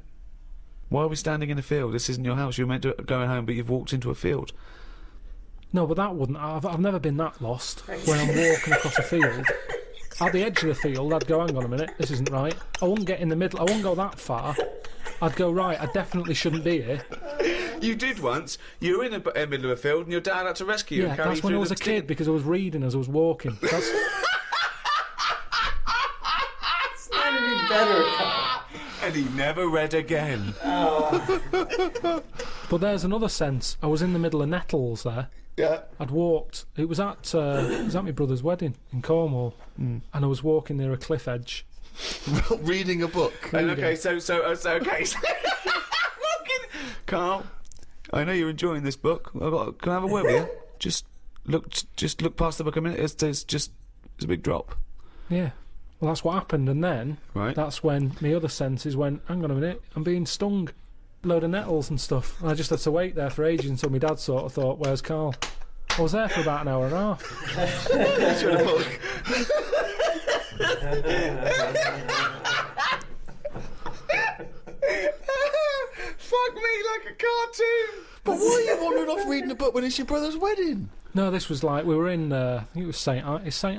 Why are we standing in a field? This isn't your house. You're meant to go home, but you've walked into a field. No, but that wouldn't. I've never been that lost. When I'm walking across a field, at the edge of the field, I'd go, hang on a minute, this isn't right. I wouldn't get in the middle. I wouldn't go that far. I'd go, right, I definitely shouldn't be here. You did once. You were in the middle of a field, and your dad had to rescue you Yeah, and carry you that's when through I was the a kid because I was reading as I was walking. That's, It's not any better, Carl. And he never read again. but there's another sense. I was in the middle of nettles there. Yeah. I'd walked. It was at my brother's wedding in Cornwall, and I was walking near a cliff edge. Reading a book. And okay, so okay. Carl, I know you're enjoying this book. Can I have a word with you? Just look past the book a minute. It's a big drop. Yeah. Well, that's what happened, and then Right. that's when my other senses went, hang on a minute, I'm being stung. Load of nettles and stuff. And I just had to wait there for ages until my dad sort of thought, where's Carl? I was there for about an hour and a half. It's your book. Fuck me like a cartoon. But why are you wandering off reading a book when it's your brother's wedding? No, this was like, we were in, I think it was St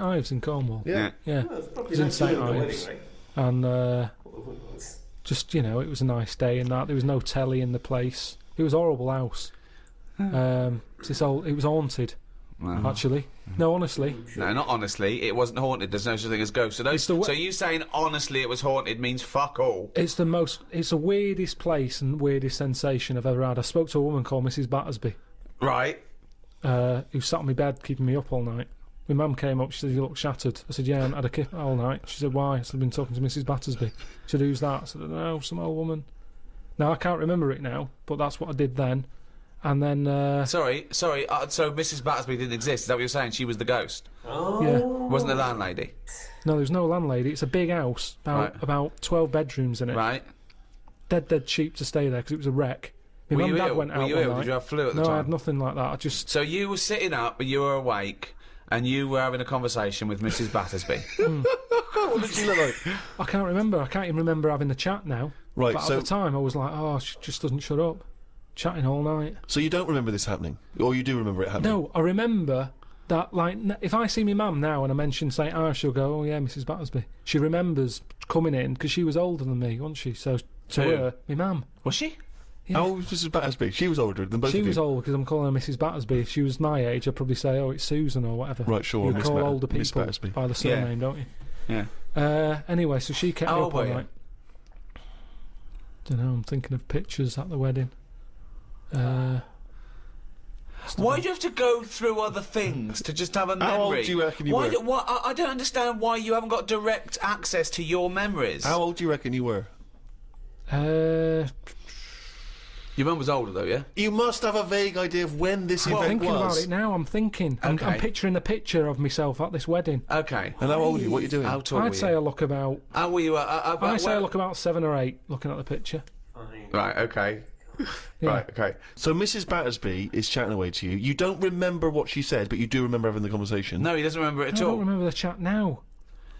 Ives in Cornwall. Yeah. Yeah. Well, it's probably It's in not St. doing the Ives. wedding, And right? Who knows? just, it was a nice day and that. There was no telly in the place. It was a horrible house. It was haunted, Wow. actually. No, honestly. No, not honestly. It wasn't haunted. There's no such thing as ghosts. So you saying honestly it was haunted means fuck all. It's the weirdest place and weirdest sensation I've ever had. I spoke to a woman called Mrs. Battersby, Right. who sat on my bed keeping me up all night. My mum came up, she said, you look shattered. I said, yeah, I haven't had a kip all night. She said, why? I said, I've been talking to Mrs. Battersby. She said, who's that? I said, no, some old woman. Now, I can't remember it now, but that's what I did then. And then, Sorry. So Mrs. Battersby didn't exist. Is that what you're saying? She was the ghost. Oh. yeah. Wasn't the landlady. No, there's no landlady. It's a big house, Right. about 12 bedrooms in it. Right. Dead cheap to stay there because it was a wreck. My Were mum you and dad ill? went Were out you one ill? night. Did you have flu at the No, time? I had nothing like that. I just... So you were sitting up, but you were awake, and you were having a conversation with Mrs. Battersby. What did she look like? I can't remember. I can't even remember having the chat now. Right, But so at the time, I was like, oh, she just doesn't shut up. Chatting all night. so you don't remember this happening, or you do remember it happening? No, I remember that, like, if I see my mum now and I mention St. Ives, she'll go, oh, yeah, Mrs. Battersby. She remembers coming in, because she was older than me, wasn't she? So to Who? her, my mum. Was she? Yeah. How old was Mrs. Battersby? She was older than both She of you. was old because I'm calling her Mrs. Battersby. If she was my age, I'd probably say, oh, it's Susan or whatever. Right, sure, You Miss call Bat- older Miss people Battersby. by the Yeah. surname, don't you? Yeah. Anyway, so she kept me How up old all were you? night. Don't know, I'm thinking of pictures at the wedding. Why do you have to go through other things to just have a memory? How old do you reckon you why were? I don't understand why you haven't got direct access to your memories. How old do you reckon you were? Your mum was older though, yeah? You must have a vague idea of when this event Thinking about was. it now, I'm thinking. I'm Okay. picturing the picture of myself at this wedding. Okay. And how old are you? What are you doing? How tall were I'd say you? I look about. How were you? I'd say I look about 7 or 8, looking at the picture. Fine. Right, okay. Yeah. Right, okay. So Mrs. Battersby is chatting away to you. You don't remember what she said, but you do remember having the conversation. No, he doesn't remember it I at don't all. remember the chat now.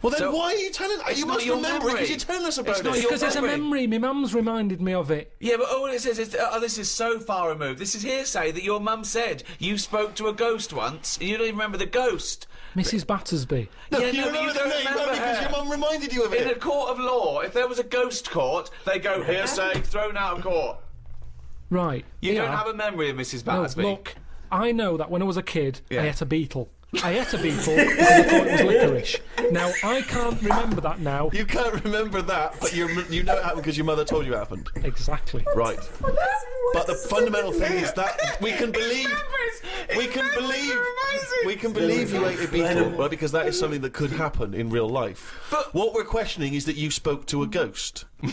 Well, then So- why are you telling? It's You not must your remember it because memory. you're telling us about It's it. not your Because it's a memory. My mum's reminded me of it. Yeah, but all it says is, this is so far removed. This is hearsay that your mum said you spoke to a ghost once, and you don't even remember the ghost. Mrs. Battersby. No, Yeah, you no, but you remember the don't name remember only because her. your mum reminded you of In a it. court of law, if there was a ghost court, they go hearsay, thrown out of court. Right. You yeah. don't have a memory of Mrs. No, Battersby. look, I know that when I was a kid, Yeah. I ate a beetle. I ate a beetle because I thought it was licorice. Now, I can't remember that now. You can't remember that, but you know it happened because your mother told you it happened. Exactly. Right. But the fundamental thing is that we can believe you ate a beetle, right? Because that is something that could happen in real life. But- what we're questioning is that you spoke to a ghost. What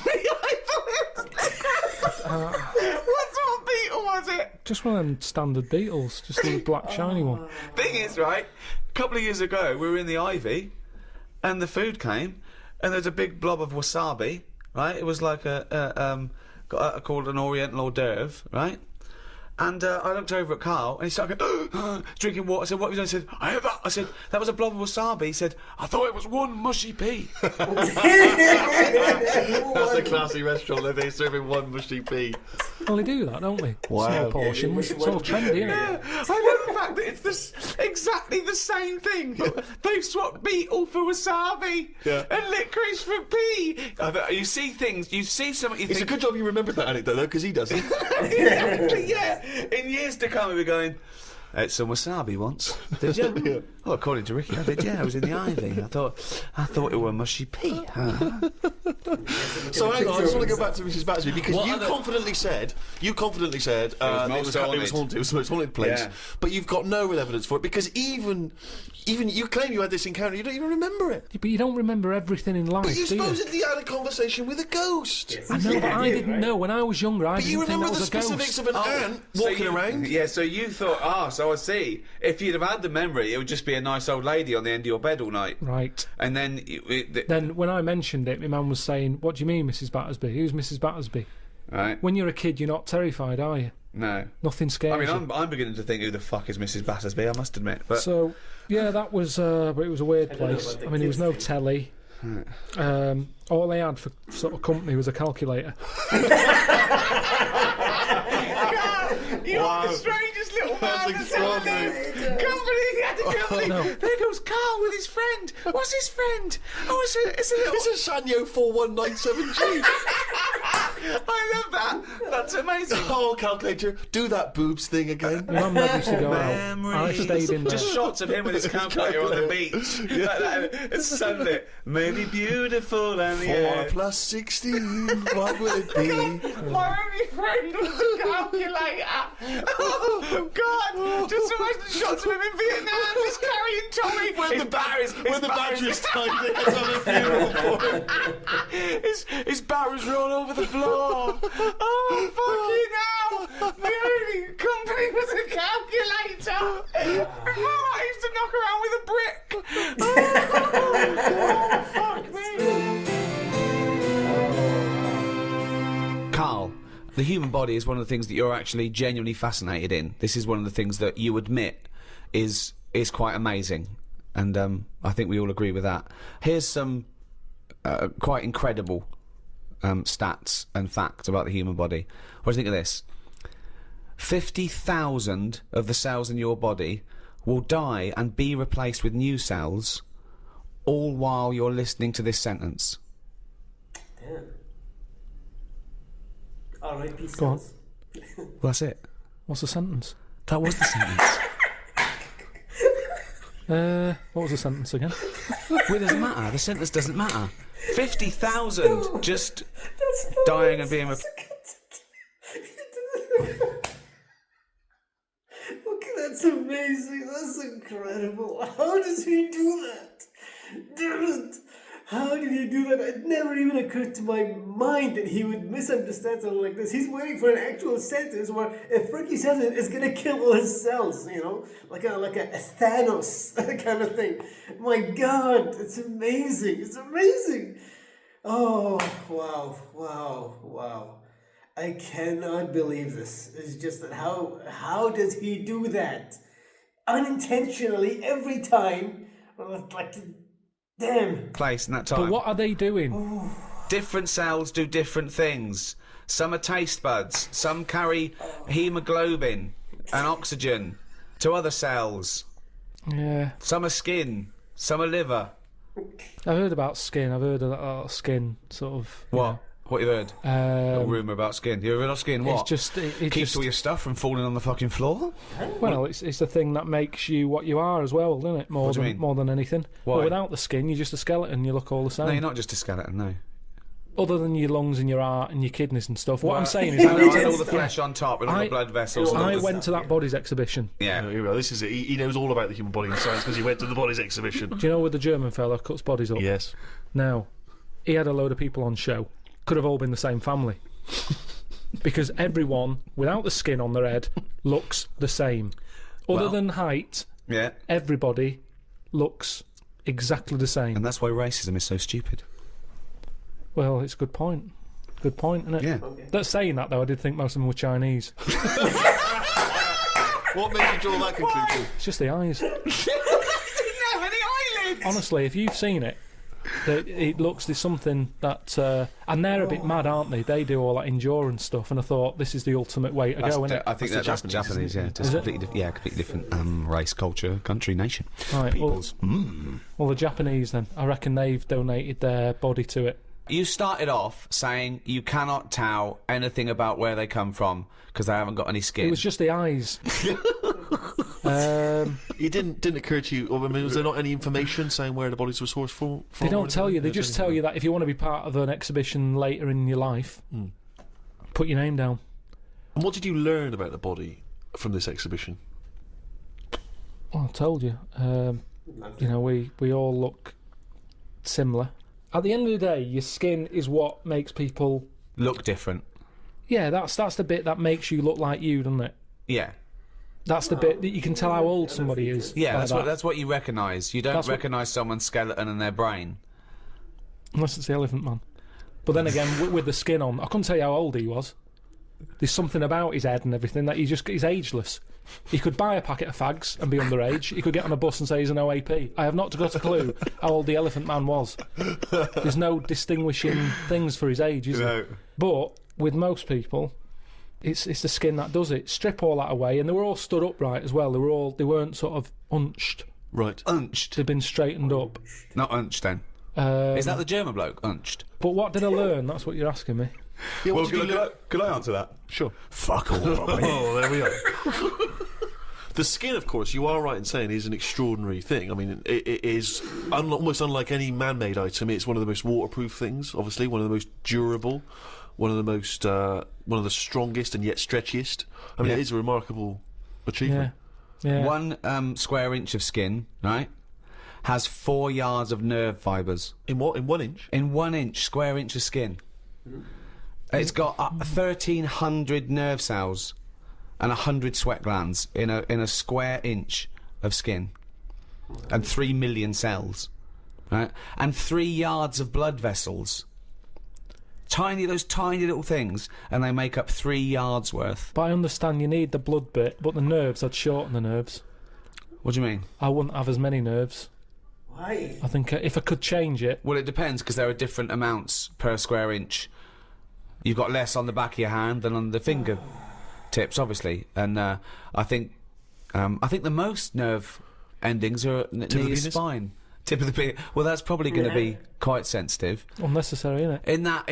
sort of beetle was it? Just one of them standard beetles, just a little black shiny one. Thing is, right, a couple of years ago, we were in the Ivy, and the food came, and there's a big blob of wasabi, right? It was like called an Oriental hors d'oeuvre, right? And I looked over at Carl, and he started going, drinking water. I said, what have you done? He said, I had that. I said, that was a blob of wasabi. He said, I thought it was one mushy pea. That's a classy restaurant. They're serving one mushy pea. Well, they do that, don't they? Wow. Small portions. It's all trendy, isn't it? I love the fact that it's exactly the same thing. They've swapped beetle for wasabi and licorice for pea. You see things, you see something, you It's a think... good job you remembered that anecdote, though, because he doesn't. Exactly, yeah. In years to come, we'll be going, I ate some wasabi once. Did you? Yeah. Well, according to Ricky, I did, yeah. I was in the Ivy. I thought it were mushy pea. So hang on, I just want to go back to Mrs. Battersby because What you other- confidently said it was most it haunted. was haunted. It was the most haunted place. Yeah. But you've got no real evidence for it because even you claim you had this encounter, you don't even remember it. But you don't remember everything in life, But you do you? supposedly had a conversation with a ghost. I know, but I didn't know. When I was younger, I But you didn't think remember that the was a specifics ghost. of an ant So walking around. Yeah, so you thought, so I see. If you'd have had the memory, it would just be a nice old lady on the end of your bed all night. Right. And then... Then when I mentioned it, my mum was saying, what do you mean, Mrs. Battersby? Who's Mrs. Battersby? Right? When you're a kid, you're not terrified, are you? No. Nothing scares I mean, you. I'm beginning to think, who the fuck is Mrs. Battersby, I must admit. But So, yeah, that was... but it was a weird don't know place. about the I mean, there was kids no thing. telly. All they had for sort of company was a calculator. You're the strangest little That's man that's ever extraordinary. lived. Company had to company. No. There goes Carl with his friend. What's his friend? Oh, it's a little... It's a Sanyo 4197G. I love that. That's amazing. Oh, calculator, do that boobs thing again. My mum let me to go out. I Memories. stayed in there. Just shots of him with his calculator on the beach. It's sunlit. Maybe beautiful and the 4 air. plus 16, what will it be? My only friend was a calculator. Oh, God. Just imagine the shots of him in Vietnam just carrying Tommy. When the battery's tied, they had to have a funeral for him. His barrels are all over the floor. Oh, fucking hell. My only company was a calculator. Before I used to knock around with a brick. Oh, fuck me. Carl, the human body is one of the things that you're actually genuinely fascinated in. This is one of the things that you admit is quite amazing. And I think we all agree with that. Here's some quite incredible stats and facts about the human body. What do you think of this? 50,000 of the cells in your body will die and be replaced with new cells, all while you're listening to this sentence. Damn. R.I.P. Go on. cells. Well, that's it. What's the sentence? That was the sentence. What was the sentence again? Well, it doesn't matter. The sentence doesn't matter. 50,000 just dying and being replaced. Okay, that's amazing. That's incredible. How does he do that? Damn it. How did he do that? It never even occurred to my mind that he would misunderstand something like this. He's waiting for an actual sentence where if Ricky says it, it's gonna kill all his cells, you know? Like a Thanos kind of thing. My God, it's amazing. It's amazing. Oh, wow. I cannot believe this. It's just that how does he do that? Unintentionally every time. Like, Damn. place in that time. But what are they doing? Different cells do different things. Some are taste buds. Some carry hemoglobin and oxygen to other cells. Yeah. Some are skin. Some are liver. I've heard about skin. I've heard about skin, sort of. What? What you heard? A Um, rumour about skin. You heard about skin? What? it's just. It Keeps just, all your stuff from falling on the fucking floor? well, it's the thing that makes you what you are as well, isn't it? More What do you than mean? more than anything. Why? Well, without the skin, you're just a skeleton. You look all the same. No, you're not just a skeleton, no. Other than your lungs and your heart and your kidneys and stuff. What I'm saying is, And I, all the flesh on top and all the blood vessels. and all I the went to that bodies exhibition. Yeah. Here we go. This is it. He knows all about the human body and science because he went to the bodies exhibition. Do you know where the German fella cuts bodies up? Yes. Now, he had a load of people on show. Could have all been the same family. Because everyone, without the skin on their head, looks the same. Other Well- than height, Yeah. everybody looks exactly the same. And that's why racism is so stupid. Well, it's a good point. Good point, isn't it? Yeah. That's saying that, though, I did think most of them were Chinese. What made you draw that conclusion? It's just the eyes. Didn't have any eyelids! Honestly, if you've seen it, it looks, there's something that... and they're a bit mad, aren't they? They do all that endurance stuff, and I thought, this is the ultimate way to go, isn't it? I think That's that's the Japanese, yeah. Just Is it? completely different race, culture, country, nation. Right, well, Peoples. well, the Japanese, then, I reckon they've donated their body to it. You started off saying you cannot tell anything about where they come from because they haven't got any skin. It was just the eyes. It didn't occur to you. I mean, was there not any information saying where the bodies were sourced from? They don't tell you. They just tell you that if you want to be part of an exhibition later in your life, put your name down. And what did you learn about the body from this exhibition? Well, I told you. You know, we all look similar. At the end of the day, your skin is what makes people... Look different. Yeah, that's the bit that makes you look like you, doesn't it? Yeah. That's the bit that you can tell how old somebody is. Yeah, by that's what you recognise. You don't That's what- recognise someone's skeleton and their brain. Unless it's the Elephant Man. But then again, with the skin on, I couldn't tell you how old he was. There's something about his head and everything that he's ageless. He could buy a packet of fags and be underage. He could get on a bus and say he's an OAP. I have not got a clue how old the Elephant Man was. There's no distinguishing things for his age, is there? But with most people, it's the skin that does it. Strip all that away, and they were all stood upright as well. They weren't sort of unched. Right. Unched. They've been straightened up. Not unched then. Is that the German bloke? Unched. But what did I learn? That's what you're asking me. Yeah, Well, what did you learn? could I answer that? Sure. Fuck all, probably. Oh, there we are. The skin, of course, you are right in saying, is an extraordinary thing. I mean, it is almost unlike any man-made item. It's one of the most waterproof things, obviously, one of the most durable, one of the strongest and yet stretchiest. I mean, Yeah. it is a remarkable achievement. Yeah. 1 square inch of skin, right, has 4 yards of nerve fibres. In what? In 1 inch? In 1 inch, square inch of skin. It's got 1,300 nerve cells and 100 sweat glands in a square inch of skin, and 3 million cells, right? And 3 yards of blood vessels. Those tiny little things, and they make up 3 yards worth. But I understand you need the blood bit, but the nerves, I'd shorten the nerves. What do you mean? I wouldn't have as many nerves. Why? I think if I could change it... Well, it depends, because there are different amounts per square inch. You've got less on the back of your hand than on the finger tips, obviously, and I think the most nerve endings are near the your penis? spine. Tip of the penis. Well, that's probably going to be quite sensitive. Unnecessary, isn't it? In that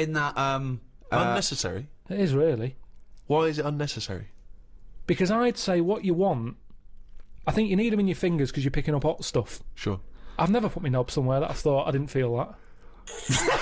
Unnecessary? It is, really. Why is it unnecessary? Because I'd say what you want... I think you need them in your fingers because you're picking up hot stuff. Sure. I've never put my knob somewhere that I thought I didn't feel that.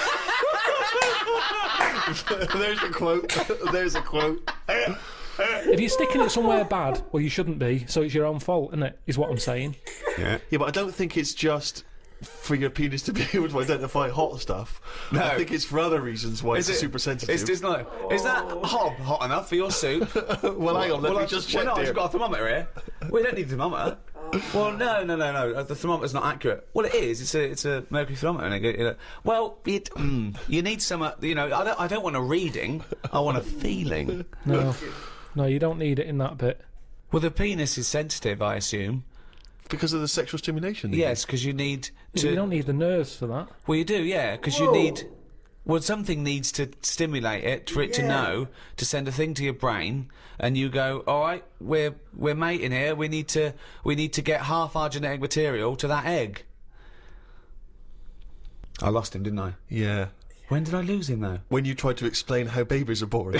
There's a quote. There's a quote. If you're sticking it somewhere bad, well, you shouldn't be, so it's your own fault, isn't it? Is what I'm saying. Yeah. Yeah, but I don't think it's just for your penis to be able to identify hot stuff. No. I think it's for other reasons why it's super sensitive. It's not. Is that hot enough for your suit? Well, hang on, let me just check Well, no, here. I've got a thermometer here. We don't need a thermometer. Well, no. The thermometer's not accurate. Well, it is. It's a mercury thermometer. Well, you need some. I don't want a reading. I want a feeling. No, you don't need it in that bit. Well, the penis is sensitive, I assume. Because of the sexual stimulation. Yes, because you need You to. don't need the nerves for that. Well, you do, yeah, because you Whoa. need. Well, something needs to stimulate it for it to Yeah. know, to send a thing to your brain, and you go, all right, we're mating here. We need to get half our genetic material to that egg. I lost him, didn't I? Yeah. When did I lose him though? When you tried to explain how babies are born.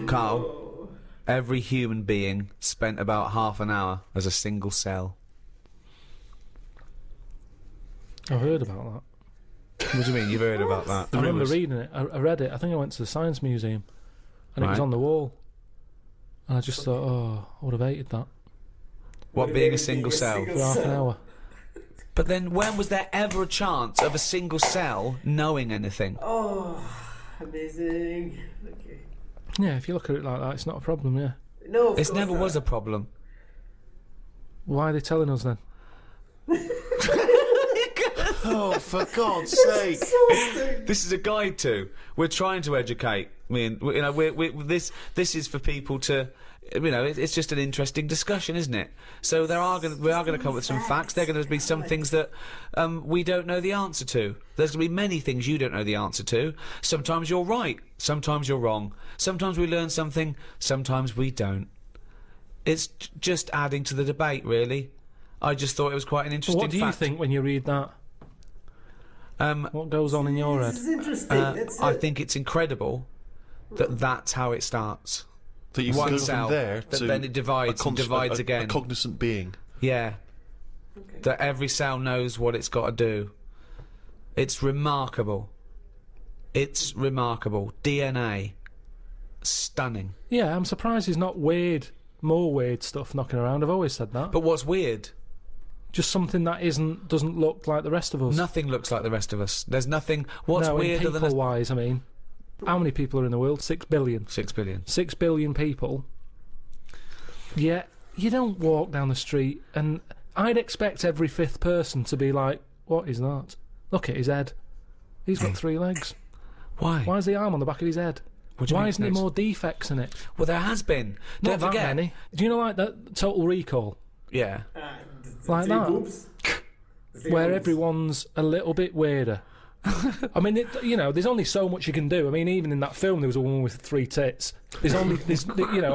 Carl, every human being spent about half an hour as a single cell. I've heard about that. What do you mean? You've heard about that? I remember rumours. reading it. I read it. I think I went to the Science Museum, and it was Right. on the wall. And I just thought, oh, I would have hated that What, being a single cell? for half an hour. But then when was there ever a chance of a single cell knowing anything? Oh, amazing. Okay. Yeah, if you look at it like that, it's not a problem. Yeah. No, of This course never not. was a problem. Why are they telling us then? Oh, for God's sake! This is a guide to. We're trying to educate. I mean, you know, this is for people to. You know, it's just an interesting discussion, isn't it? So we are going to come up with some facts. There are going to be some things that we don't know the answer to. There's going to be many things you don't know the answer to. Sometimes you're right. Sometimes you're wrong. Sometimes we learn something. Sometimes we don't. It's just adding to the debate, really. I just thought it was quite an interesting What do you fact. think when you read that? What goes on in your head? This is interesting. That's I it. think it's incredible that that's how it starts. That you One go cell, from there that to then it divides and divides a again. cognizant being. Yeah. Okay. That every cell knows what it's got to do. It's remarkable. It's remarkable. DNA. Stunning. Yeah, I'm surprised there's not more weird stuff knocking around. I've always said that. But what's weird? Just something that doesn't look like the rest of us. Nothing looks like the rest of us. There's nothing. What's no, weirder than people-wise, I mean, how many people are in the world? 6 billion. 6 billion. 6 billion people. Yeah, you don't walk down the street, and I'd expect every fifth person to be like, "What is that? Look at his head. He's got 3 legs. Why? Why is the arm on the back of his head? What do you Why mean isn't there legs? more defects in it? Well, there has been. Not Don't that forget. many. Do you know like that Total Recall, Yeah. like Three that? boobs. Three where boobs. everyone's a little bit weirder? I mean, there's only so much you can do. I mean, even in that film, there was a woman with 3 tits. I'm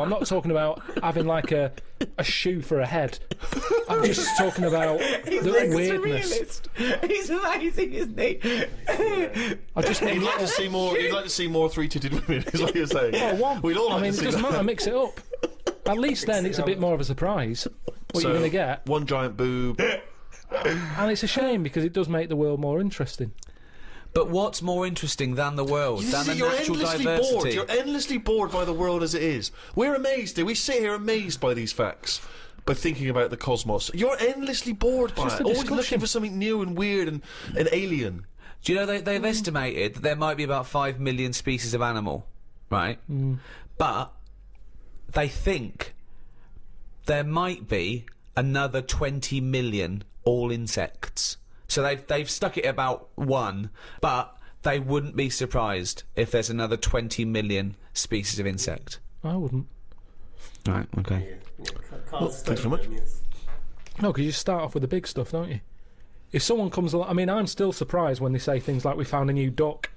not talking about having like a shoe for a head. I'm just talking about the weirdness. He's amazing, isn't he? I just You'd mean, like to see more. You'd like to see more 3-titted women. Is what you're saying? oh, one. We'd all like I mean, to it see doesn't that. matter. Mix it up. At least then it's a bit more of a surprise what you're going to get. One giant boob. And it's a shame because it does make the world more interesting. But what's more interesting than the world, than the You're natural endlessly diversity? bored. You're endlessly bored by the world as it is. We're amazed. We sit here amazed by these facts, by thinking about the cosmos. You're endlessly bored by just it. a Always discussion. looking for something new and weird and alien. Do you know they've estimated that there might be about 5 million species of animal, right? But they think there might be another 20 million all insects. So they've stuck it about 1, but they wouldn't be surprised if there's another 20 million species of insect. I wouldn't. Right, okay. Thanks very much. No, because you start off with the big stuff, don't you? If someone comes along, I mean, I'm still surprised when they say things like, "We found a new duck,"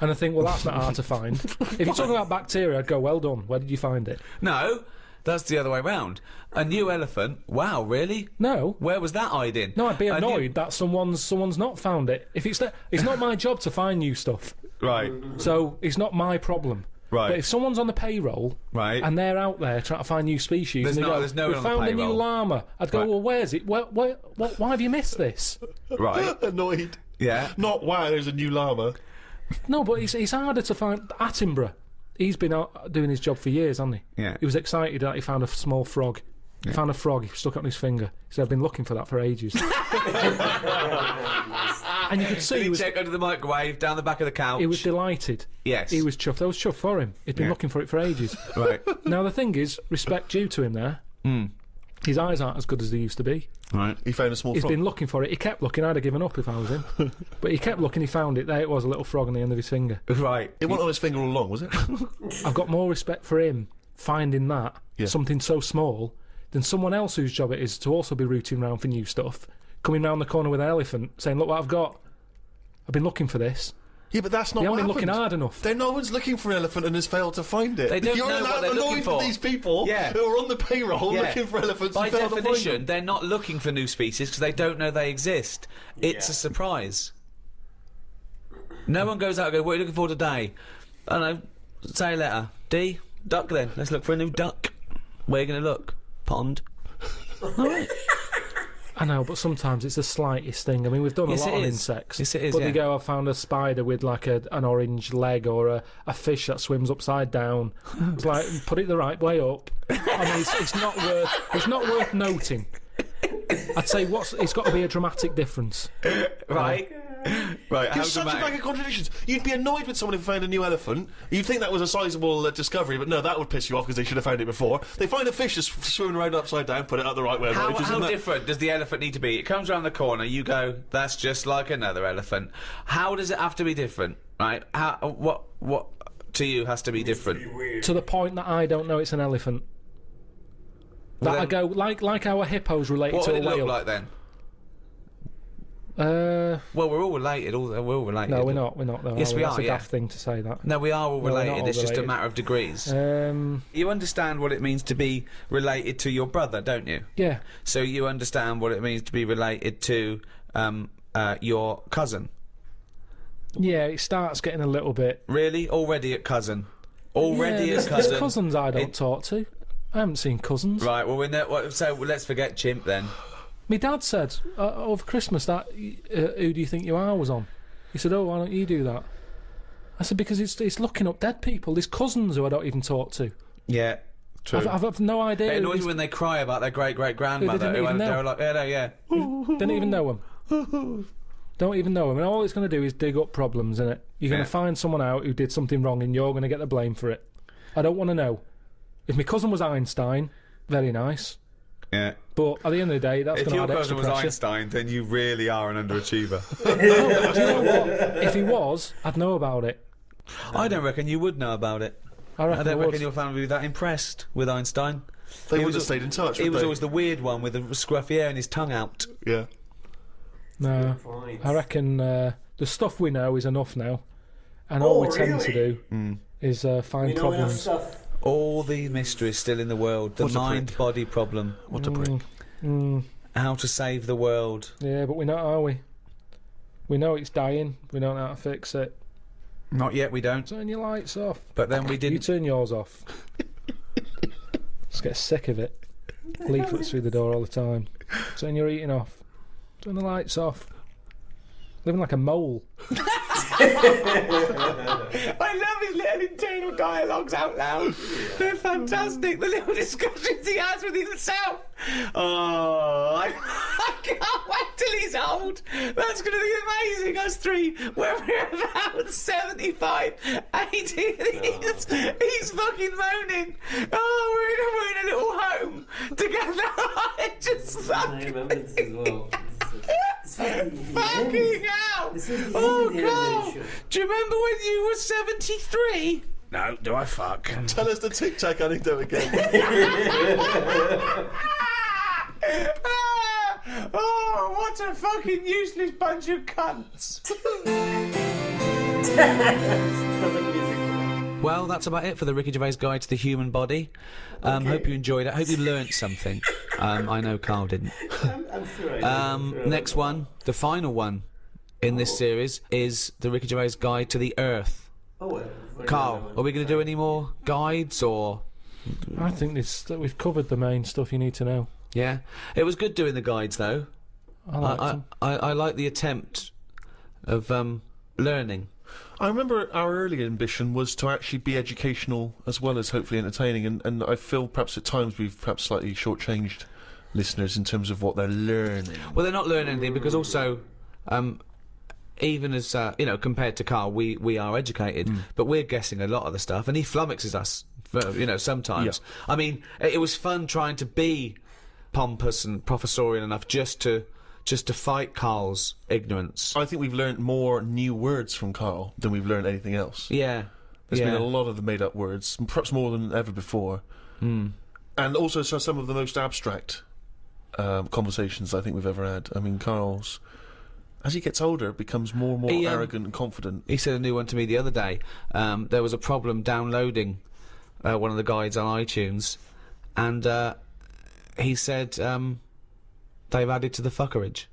and I think, well, that's not hard to find. If you're talking about bacteria, I'd go, "Well done. Where did you find it?" No, that's the other way round. A new elephant? Wow, really? No. Where was that hiding? No, I'd be A new- annoyed that someone's not found it. If it's not my job to find new stuff, Right, so it's not my problem. Right. But if someone's on the payroll right. and they're out there trying to find new species, There's and they no- go, there's no "We one on the found a new payroll." llama," I'd go, Right. "Well, where's it? Why have you missed this?" Right, Annoyed. yeah. Not wow. There's a new llama. No, but it's harder to find. Attenborough, he's been out doing his job for years, hasn't he? Yeah. He was excited that he found a small frog. He found a frog, he stuck it on his finger. He said, "I've been looking for that for ages." And you could see Did he he was, check under the microwave, down the back of the couch? he was delighted. Yes. He was chuffed. I was chuffed for him. He'd been Yeah. looking for it for ages. Right. Now, the thing is, respect due to him there. His eyes aren't as good as they used to be. Right. He found a small He's frog. been looking for it. He kept looking. I'd have given up if I was him. But he kept looking, he found it. There it was, a little frog on the end of his finger. Right. It wasn't on his finger all along, was it? I've got more respect for him finding that, Yeah. something so small, than someone else whose job it is to also be rooting around for new stuff, coming round the corner with an elephant, saying, look what I've got. I've been looking for this. Yeah, but that's not They what haven't been happened. looking hard enough. No one's looking for an elephant and has failed to find it. They don't You're know what they're annoyed looking for. with these people Yeah. who are on the payroll Yeah. looking for elephants By and failed to find definition, them. they're not looking for new species because they don't know they exist. It's Yeah. a surprise. No one goes out and goes, what are you looking for today? I don't know, say a letter. D, duck then. Let's look for a new duck. Where are you going to look? Pond. I know, but sometimes it's the slightest thing. I mean, we've done Yes, a lot it on is. insects. Yes, it is, But yeah. they go, I found a spider with like an orange leg, or a fish that swims upside down. It's like, put it the right way up. I mean, it's not worth noting. I'd say it's got to be a dramatic difference. Right. Right, how You're such a dramatic. bag of contradictions. You'd be annoyed with someone who found a new elephant. You'd think that was a sizable discovery, but no, that would piss you off because they should have found it before. They find a fish just swimming around upside down, put it out the right way. How, right, how different does the elephant need to be? It comes around the corner, you go, that's just like another elephant. How does it have to be different, right? What to you has to be different? To the point that I don't know it's an elephant. Well, That I then- go, like our hippos related What to would a it look whale. like then? Uh, Well, we're all related. We're all related. no, we're not though. Yes, are we That's are, a yeah. daft thing to say that. No, we are all No, we're not related. all It's just a related. matter of degrees. Um, You understand what it means to be related to your brother, don't you? yeah. So you understand what it means to be related to your cousin. Yeah, it starts getting a little bit... Really? Already at cousin? Already yeah, at there's cousin? cousins I don't It- talk to. I haven't seen cousins. Right, well, so let's forget chimp then. My dad said over Christmas that who do you think you are was on. He said, oh, why don't you do that? I said, because it's looking up dead people. There's cousins who I don't even talk to. Yeah, true. I've no idea. It who annoys these- me when they cry about their great-great-grandmother. Who they didn't even They're know. like, yeah, no, yeah. Don't even know them. Don't even know them. And all it's going to do is dig up problems, innit? You're going Yeah. to find someone out who did something wrong and you're going to get the blame for it. I don't want to know. If my cousin was Einstein, very nice. Yeah. But at the end of the day, that's If going to your add cousin extra was pressure. Einstein, then you really are an underachiever. No, do you know what? If he was, I'd know about it. I don't reckon you would know about it. I reckon I don't I would. reckon your family would be that impressed with Einstein. They He would was have a- stayed in touch. He wouldn't was they? always the weird one with the scruffy hair and his tongue out. Yeah. No, Point. I reckon the stuff we know is enough now, and all we tend to really? do is find We know enough problems. stuff. All the mysteries still in the world. The What a prick. mind-body problem. What a prick. How to save the world. Yeah, but we know, are we? We know it's dying. We don't know how to fix it. Not yet, we don't. Turn your lights off. But then we You didn't. turn yours off. Just get sick of it. Leaflets through the door all the time. Turn your eating off. Turn the lights off. Living like a mole. I love his little internal dialogues out loud. They're fantastic. The little discussions he has with himself. Oh, I can't wait till he's old. That's going to be amazing. Us three, when we're about 75, 80 years, he's fucking moaning. Oh, we're in a little home together. I just I fucking... remember this as well. Fucking hell! This is the Oh, end of the Carl! animation. Do you remember when you were 73? No, do I fuck? Tell us the Tic Tac anecdote again. Oh, what a fucking useless bunch of cunts! Well, that's about it for the Ricky Gervais Guide to the Human Body. Hope you enjoyed it. Hope you learnt something. I know Carl didn't. I'm sure I did. Next one, the final one in this series, is the Ricky Gervais Guide to the Earth. Oh, well, Carl, are we going to do any more guides or...? I think we've covered the main stuff you need to know. Yeah? It was good doing the guides, though. I liked them. I like the attempt of learning. I remember our early ambition was to actually be educational as well as hopefully entertaining, and I feel perhaps at times we've perhaps slightly shortchanged listeners in terms of what they're learning. Well, they're not learning anything because also, even as, compared to Carl, we are educated, but we're guessing a lot of the stuff, and he flummoxes us, sometimes. Yeah. I mean, it was fun trying to be pompous and professorial enough just to fight Karl's ignorance. I think we've learned more new words from Karl than we've learned anything else. Yeah. There's been a lot of the made-up words, perhaps more than ever before. And also some of the most abstract conversations I think we've ever had. I mean, Karl's, as he gets older, becomes more and more arrogant and confident. He said a new one to me the other day. There was a problem downloading one of the guides on iTunes, and he said they've added to the fuckerage.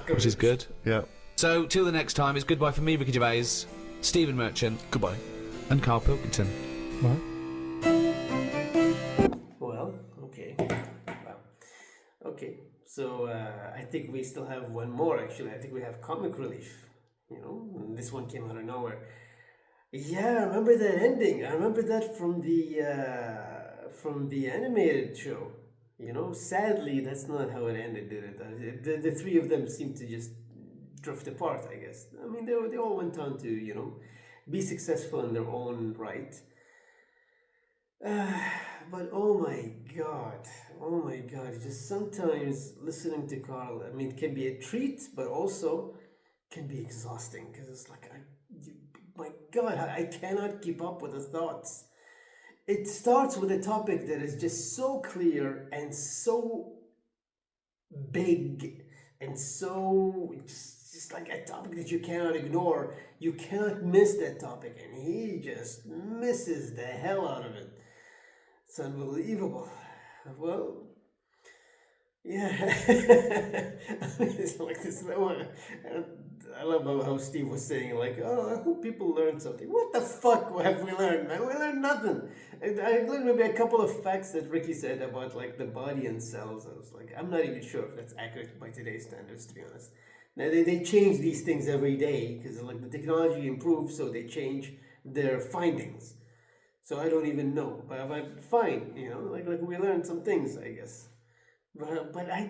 Which is good. Yeah. So, till the next time, it's goodbye from me, Ricky Gervais, Stephen Merchant, Goodbye. and Karl Pilkington. Right. Well, okay. Wow. Okay. So I think we still have one more. Actually, I think we have comic relief. You know, and this one came out of nowhere. Yeah, I remember that ending. I remember that from the animated show. You know, sadly, that's not how it ended, did it? The three of them seemed to just drift apart, I guess. I mean, they all went on to, you know, be successful in their own right. But oh my god, just sometimes listening to Karl, I mean, it can be a treat, but also can be exhausting, because it's like, my god, I cannot keep up with the thoughts. It starts with a topic that is just so clear and so big and so just like a topic that you cannot ignore. You cannot miss that topic, and he just misses the hell out of it. It's unbelievable. Well, yeah. It's like this. I love how Steve was saying, like, oh, I hope people learn something. What the fuck have we learned, man? We learned nothing. I learned maybe a couple of facts that Ricky said about, like, the body and cells. I was like, I'm not even sure if that's accurate by today's standards, to be honest. Now, they change these things every day, because, like, the technology improves, so they change their findings. So I don't even know, but fine, you know, like we learned some things, I guess. But I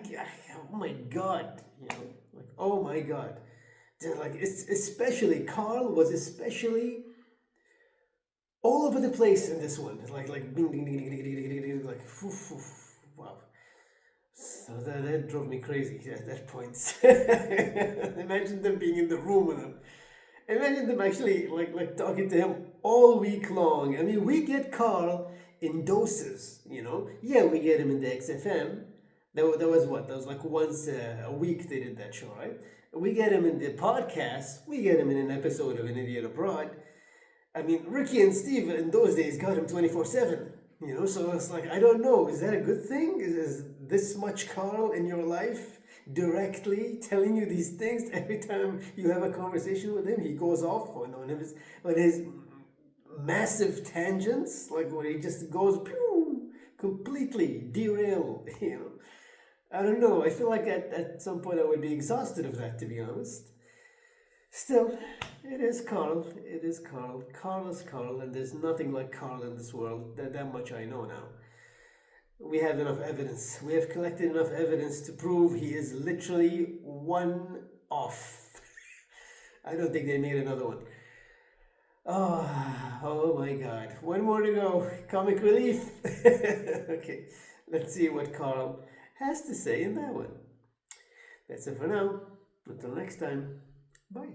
oh my god, you know, like, oh my god. Like, especially Karl was especially all over the place in this one. Like ding ding ding ding ding ding, like wow. So that drove me crazy at that point. Imagine them being in the room with him. Imagine them actually like talking to him all week long. I mean, we get Karl in doses, you know. Yeah, we get him in the XFM. That was what? That was like once a week they did that show, right? We get him in the podcast. We get him in an episode of An Idiot Abroad. I mean, Ricky and Steve in those days got him 24/7. You know, so it's like, I don't know. Is that a good thing? Is this much Karl in your life directly telling you these things every time you have a conversation with him? He goes off on his massive tangents, like where he just goes pew, completely derail. You know, I don't know. I feel like at some point I would be exhausted of that, to be honest. Still, it is Karl. It is Karl. Karl is Karl, and there's nothing like Karl in this world. That much I know now. We have enough evidence. We have collected enough evidence to prove he is literally one off. I don't think they made another one. Oh my god. One more to go. Comic relief. Okay, let's see what Karl has to say in that one. That's it for now. Until next time. Bye.